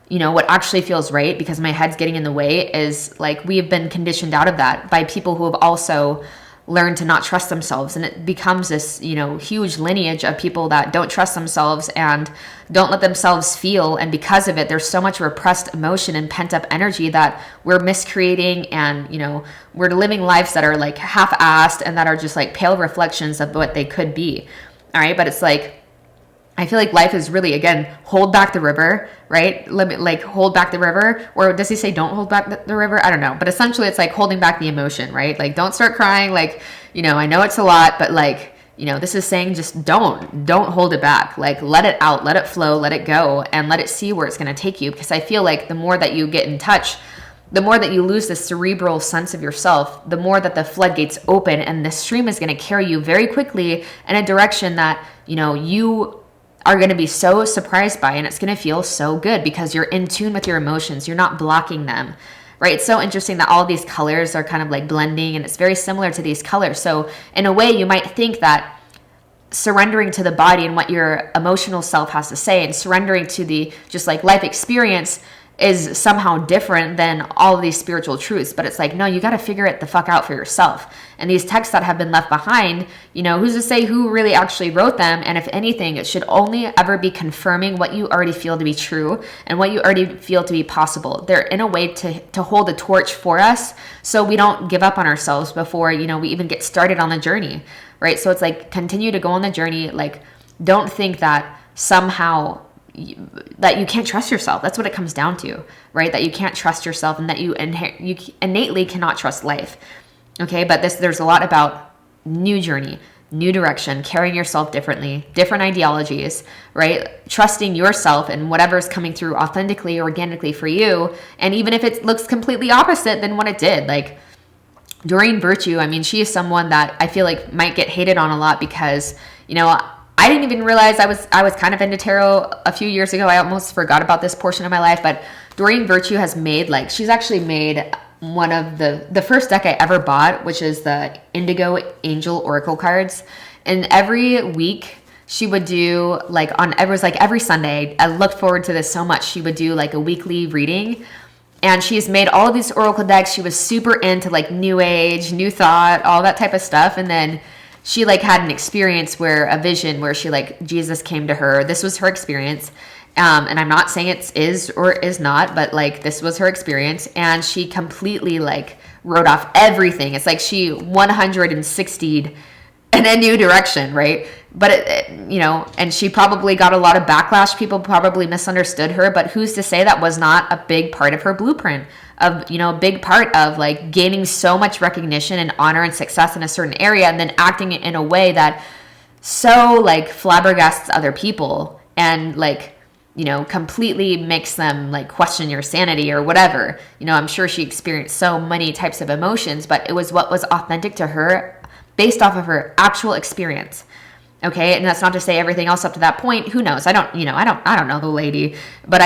what actually feels right, because my head's getting in the way, is like, we have been conditioned out of that by people who have also learn to not trust themselves. And it becomes this, huge lineage of people that don't trust themselves and don't let themselves feel. And because of it, there's so much repressed emotion and pent up energy that we're miscreating. And, we're living lives that are like half-assed and that are just like pale reflections of what they could be. All right. But it's like, I feel like life is really, again, hold back the river, right? Hold back the river. Or does he say don't hold back the river? I don't know. But essentially it's like holding back the emotion, right? Like, don't start crying. Like, I know it's a lot, but like, this is saying just don't hold it back. Like, let it out, let it flow, let it go, and let it see where it's going to take you. Because I feel like the more that you get in touch, the more that you lose this cerebral sense of yourself, the more that the floodgates open, and the stream is going to carry you very quickly in a direction that, you are going to be so surprised by, and it's going to feel so good because you're in tune with your emotions. You're not blocking them, right? It's so interesting that all these colors are kind of like blending, and it's very similar to these colors. So in a way, you might think that surrendering to the body and what your emotional self has to say, and surrendering to the just like life experience is somehow different than all of these spiritual truths. But it's like, no, you got to figure it the fuck out for yourself. And these texts that have been left behind, you know, who's to say who really actually wrote them? And if anything, it should only ever be confirming what you already feel to be true and what you already feel to be possible. They're in a way to hold a torch for us so we don't give up on ourselves before, you know, we even get started on the journey, right? So it's like, continue to go on the journey. Like, don't think that somehow that you can't trust yourself. That's what it comes down to, right? That you can't trust yourself and that you innately cannot trust life. Okay, but there's a lot about new journey, new direction, carrying yourself differently, different ideologies, right? Trusting yourself and whatever's coming through authentically, organically for you. And even if it looks completely opposite than what it did, like Doreen Virtue, I mean, she is someone that I feel like might get hated on a lot because, you know, I didn't even realize I was kind of into tarot a few years ago. I almost forgot about this portion of my life, but Doreen Virtue has made, like, she's actually made one of the first deck I ever bought, which is the Indigo Angel Oracle cards. And every week she would do like it was like every Sunday. I looked forward to this so much. She would do like a weekly reading. And she's made all of these oracle decks. She was super into like new age, new thought, all that type of stuff. And then she like had an experience a vision where she like, Jesus came to her. This was her experience. And I'm not saying it is or is not, but like this was her experience. And she completely like wrote off everything. It's like she 160'd in a new direction, right? But, you know, and she probably got a lot of backlash. People probably misunderstood her, but who's to say that was not a big part of her blueprint of, you know, a big part of like gaining so much recognition and honor and success in a certain area and then acting in a way that so like flabbergasts other people and like, you know, completely makes them like question your sanity or whatever. You know, I'm sure she experienced so many types of emotions, but it was what was authentic to her based off of her actual experience. Okay. And that's not to say everything else up to that point. Who knows? I don't know the lady, but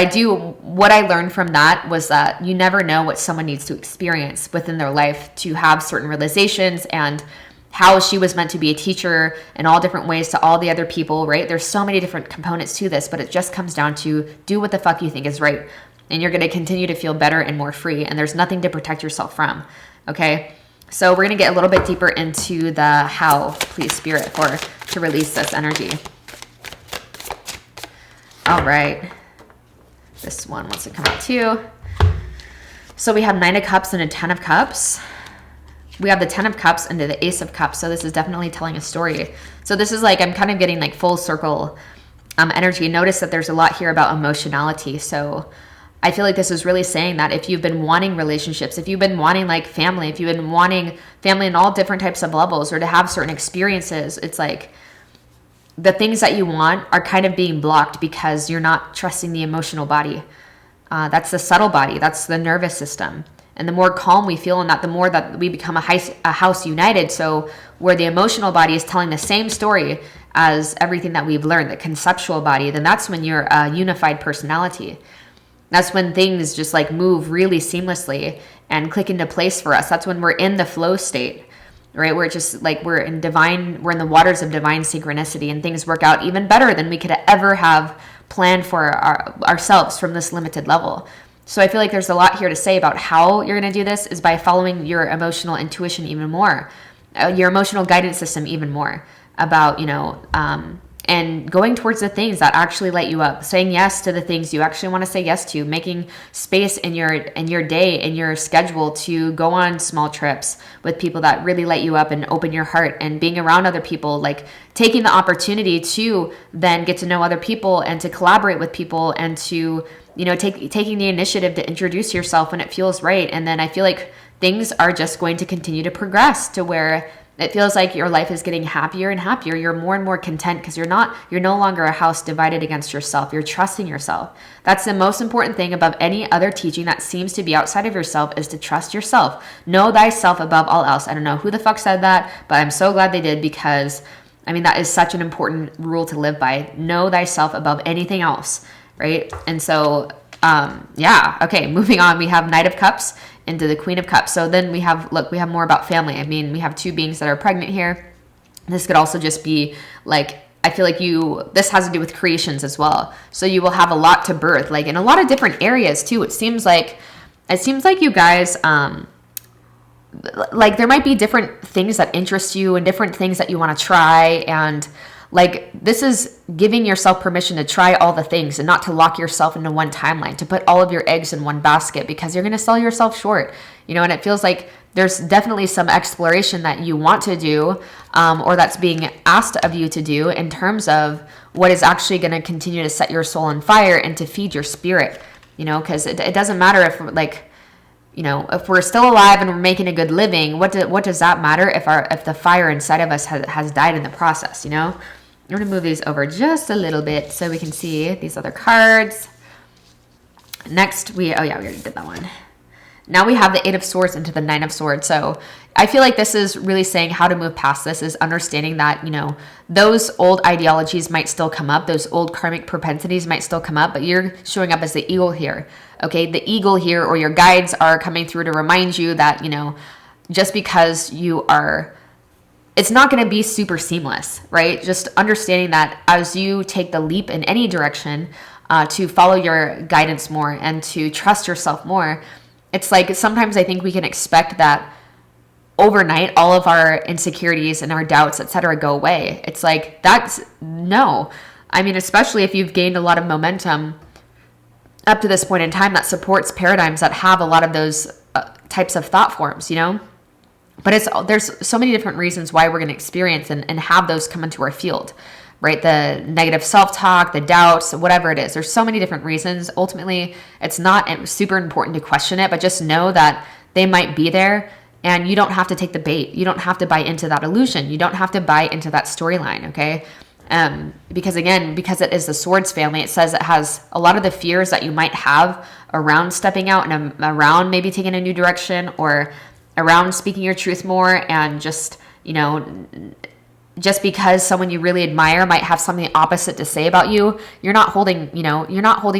what I learned from that was that you never know what someone needs to experience within their life to have certain realizations and how she was meant to be a teacher in all different ways to all the other people, right? There's so many different components to this, but it just comes down to do what the fuck you think is right. And you're going to continue to feel better and more free. And there's nothing to protect yourself from. Okay. So we're going to get a little bit deeper into the how, please, Spirit, to release this energy. All right. This one wants to come out too. So we have 9 of Cups and a 10 of Cups. We have the 10 of Cups and the Ace of Cups. So this is definitely telling a story. So this is like, I'm kind of getting like full circle energy. Notice that there's a lot here about emotionality. So I feel like this is really saying that if you've been wanting relationships, if you've been wanting like family, if you've been wanting family in all different types of levels or to have certain experiences, it's like the things that you want are kind of being blocked because you're not trusting the emotional body. That's the subtle body. That's the nervous system. And the more calm we feel in that, the more that we become a house united. So where the emotional body is telling the same story as everything that we've learned, the conceptual body, then that's when you're a unified personality. That's when things just like move really seamlessly and click into place for us. That's when we're in the flow state, right? We're just like, we're in the waters of divine synchronicity and things work out even better than we could ever have planned for ourselves from this limited level. So I feel like there's a lot here to say about how you're going to do this is by following your emotional intuition even more, your emotional guidance system even more about, you know, and going towards the things that actually light you up, saying yes to the things you actually want to say yes to, making space in your day, in your schedule to go on small trips with people that really light you up and open your heart, and being around other people, like taking the opportunity to then get to know other people and to collaborate with people and to, you know, taking the initiative to introduce yourself when it feels right. And then I feel like things are just going to continue to progress to where it feels like your life is getting happier and happier. You're more and more content because you're no longer a house divided against yourself. You're trusting yourself. That's the most important thing above any other teaching that seems to be outside of yourself, is to trust yourself. Know thyself above all else. I don't know who the fuck said that, but I'm so glad they did, because I mean, that is such an important rule to live by. Know thyself above anything else, right? And so, yeah. Okay, moving on. We have Knight of Cups into the Queen of Cups. So then we have more about family. I mean, we have 2 beings that are pregnant here. This could also just be like I feel like this has to do with creations as well. So you will have a lot to birth, like in a lot of different areas too. It seems like you guys, like there might be different things that interest you and different things that you want to try. And like, this is giving yourself permission to try all the things and not to lock yourself into one timeline, to put all of your eggs in one basket, because you're going to sell yourself short, you know. And it feels like there's definitely some exploration that you want to do, or that's being asked of you to do in terms of what is actually going to continue to set your soul on fire and to feed your spirit, you know, because it doesn't matter if, like, you know, if we're still alive and we're making a good living, what does that matter if the fire inside of us has died in the process, you know? I'm going to move these over just a little bit so we can see these other cards. Next, we already did that one. Now we have the Eight of Swords into the Nine of Swords. So I feel like this is really saying how to move past this, is understanding that, you know, those old ideologies might still come up. Those old karmic propensities might still come up, but you're showing up as the eagle here. Okay, the eagle here, or your guides are coming through to remind you that, you know, just because you are, it's not going to be super seamless, right? Just understanding that as you take the leap in any direction, to follow your guidance more and to trust yourself more, it's like sometimes I think we can expect that overnight all of our insecurities and our doubts, etc., go away. It's like, no. I mean, especially if you've gained a lot of momentum up to this point in time that supports paradigms that have a lot of those types of thought forms, you know. But there's so many different reasons why we're going to experience and have those come into our field, right? The negative self-talk, the doubts, whatever it is. There's so many different reasons. Ultimately, it's not super important to question it, but just know that they might be there, and you don't have to take the bait. You don't have to buy into that illusion. You don't have to buy into that storyline, okay? Because again, because it is the Swords family, it says it has a lot of the fears that you might have around stepping out and around maybe taking a new direction, or around speaking your truth more, and just, you know, just because someone you really admire might have something opposite to say about you, you're not holding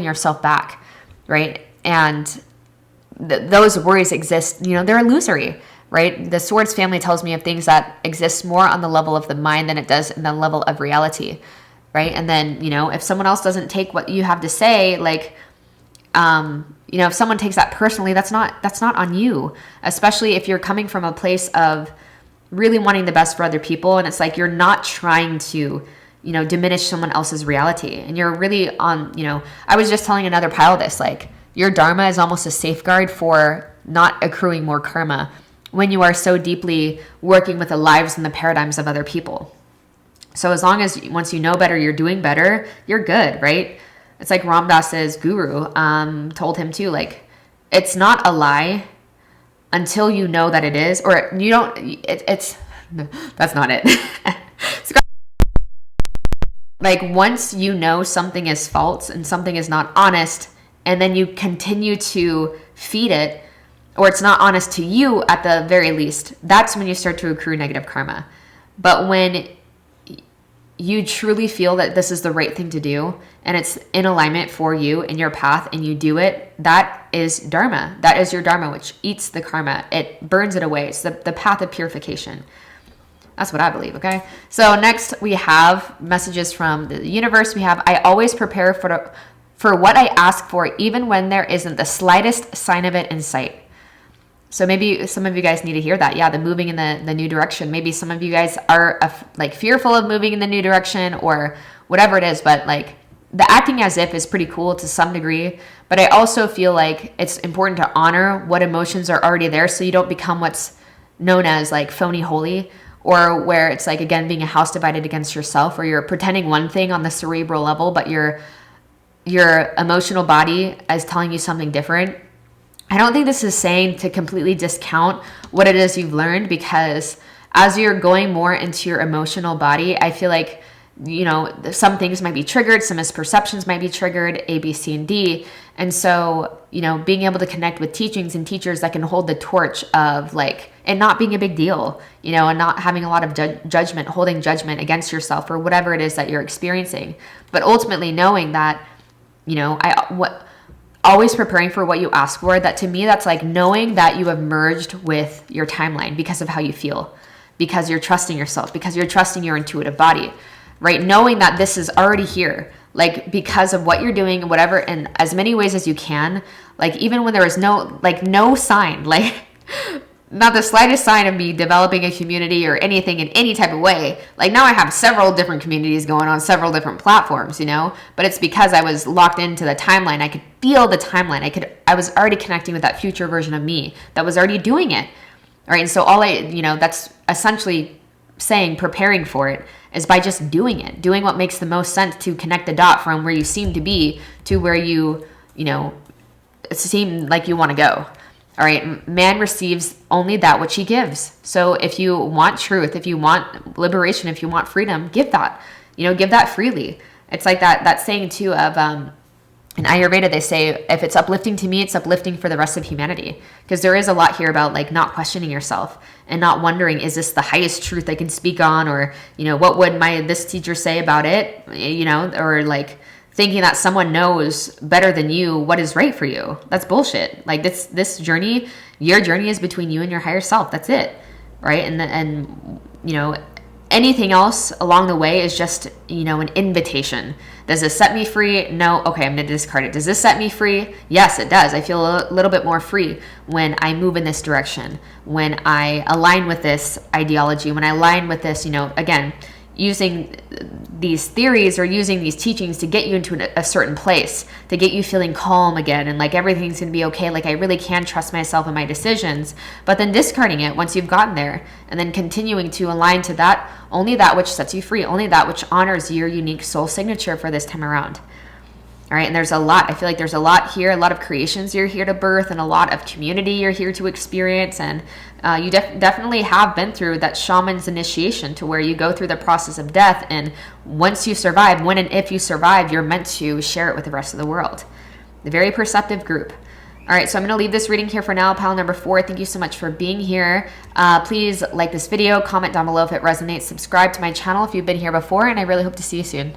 yourself back, right? And those worries exist, you know, they're illusory, right? The Swords family tells me of things that exist more on the level of the mind than it does in the level of reality, right? And then, you know, if someone else doesn't take what you have to say, like, you know, if someone takes that personally, that's not on you, especially if you're coming from a place of really wanting the best for other people. And it's like, you're not trying to, you know, diminish someone else's reality. And you're really on, you know, I was just telling another pile this, like, your dharma is almost a safeguard for not accruing more karma when you are so deeply working with the lives and the paradigms of other people. So as long as once you know better, you're doing better, you're good, right? It's like Ram Dass's guru told him too, like, it's not a lie until you know that it is, or you don't, that's not it. Like, once you know something is false and something is not honest, and then you continue to feed it, or it's not honest to you at the very least, that's when you start to accrue negative karma. But when you truly feel that this is the right thing to do, and it's in alignment for you in your path, and you do it, that is dharma. That is your dharma, which eats the karma. It burns it away. It's the path of purification. That's what I believe, okay? So next we have messages from the universe. We have, I always prepare for what I ask for, even when there isn't the slightest sign of it in sight. So maybe some of you guys need to hear that. Yeah, the moving in the new direction. Maybe some of you guys are like fearful of moving in the new direction or whatever it is, but like the acting as if is pretty cool to some degree. But I also feel like it's important to honor what emotions are already there, so you don't become what's known as like phony holy, or where it's like, again, being a house divided against yourself, or you're pretending one thing on the cerebral level, but your emotional body is telling you something different. I don't think this is saying to completely discount what it is you've learned, because as you're going more into your emotional body, I feel like, you know, some things might be triggered, some misperceptions might be triggered, A, B, C, and D. And so, you know, being able to connect with teachings and teachers that can hold the torch of like, and not being a big deal, you know, and not having a lot of judgment, holding judgment against yourself or whatever it is that you're experiencing. But ultimately knowing that, you know, always preparing for what you ask for, that to me, that's like knowing that you have merged with your timeline because of how you feel, because you're trusting yourself, because you're trusting your intuitive body, right? Knowing that this is already here, like because of what you're doing, whatever, in as many ways as you can. Like even when there was no sign, like not the slightest sign of me developing a community or anything in any type of way. Like now I have several different communities going on several different platforms, you know, but it's because I was locked into the timeline. I could feel the timeline. I was already connecting with that future version of me that was already doing it. All right. And so that's essentially saying preparing for it is by just doing it, doing what makes the most sense to connect the dot from where you seem to be to where you seem like you want to go. All right, man receives only that which he gives. So if you want truth, if you want liberation, if you want freedom, give that. Give that freely. It's like that saying too of in Ayurveda, they say if it's uplifting to me, it's uplifting for the rest of humanity. Because there is a lot here about like not questioning yourself and not wondering, is this the highest truth I can speak on, or what would this teacher say about it, or like thinking that someone knows better than you what is right for you. That's bullshit. Like this journey, your journey is between you and your higher self. That's it, right? And anything else along the way is just an invitation. Does this set me free? No. Okay, I'm gonna discard it. Does this set me free? Yes, it does. I feel a little bit more free when I move in this direction, when I align with this ideology, when I align with this, again, using these theories or using these teachings to get you into a certain place, to get you feeling calm again and like everything's going to be okay, like I really can trust myself and my decisions, but then discarding it once you've gotten there and then continuing to align to that, only that which sets you free, only that which honors your unique soul signature for this time around. All right, and there's a lot. I feel like there's a lot here, a lot of creations you're here to birth, and a lot of community you're here to experience. And you definitely have been through that shaman's initiation, to where you go through the process of death. And once you survive, when and if you survive, you're meant to share it with the rest of the world. A very perceptive group. All right, so I'm going to leave this reading here for now. Pal number 4, thank you so much for being here. Please like this video, comment down below if it resonates, subscribe to my channel if you've been here before, and I really hope to see you soon.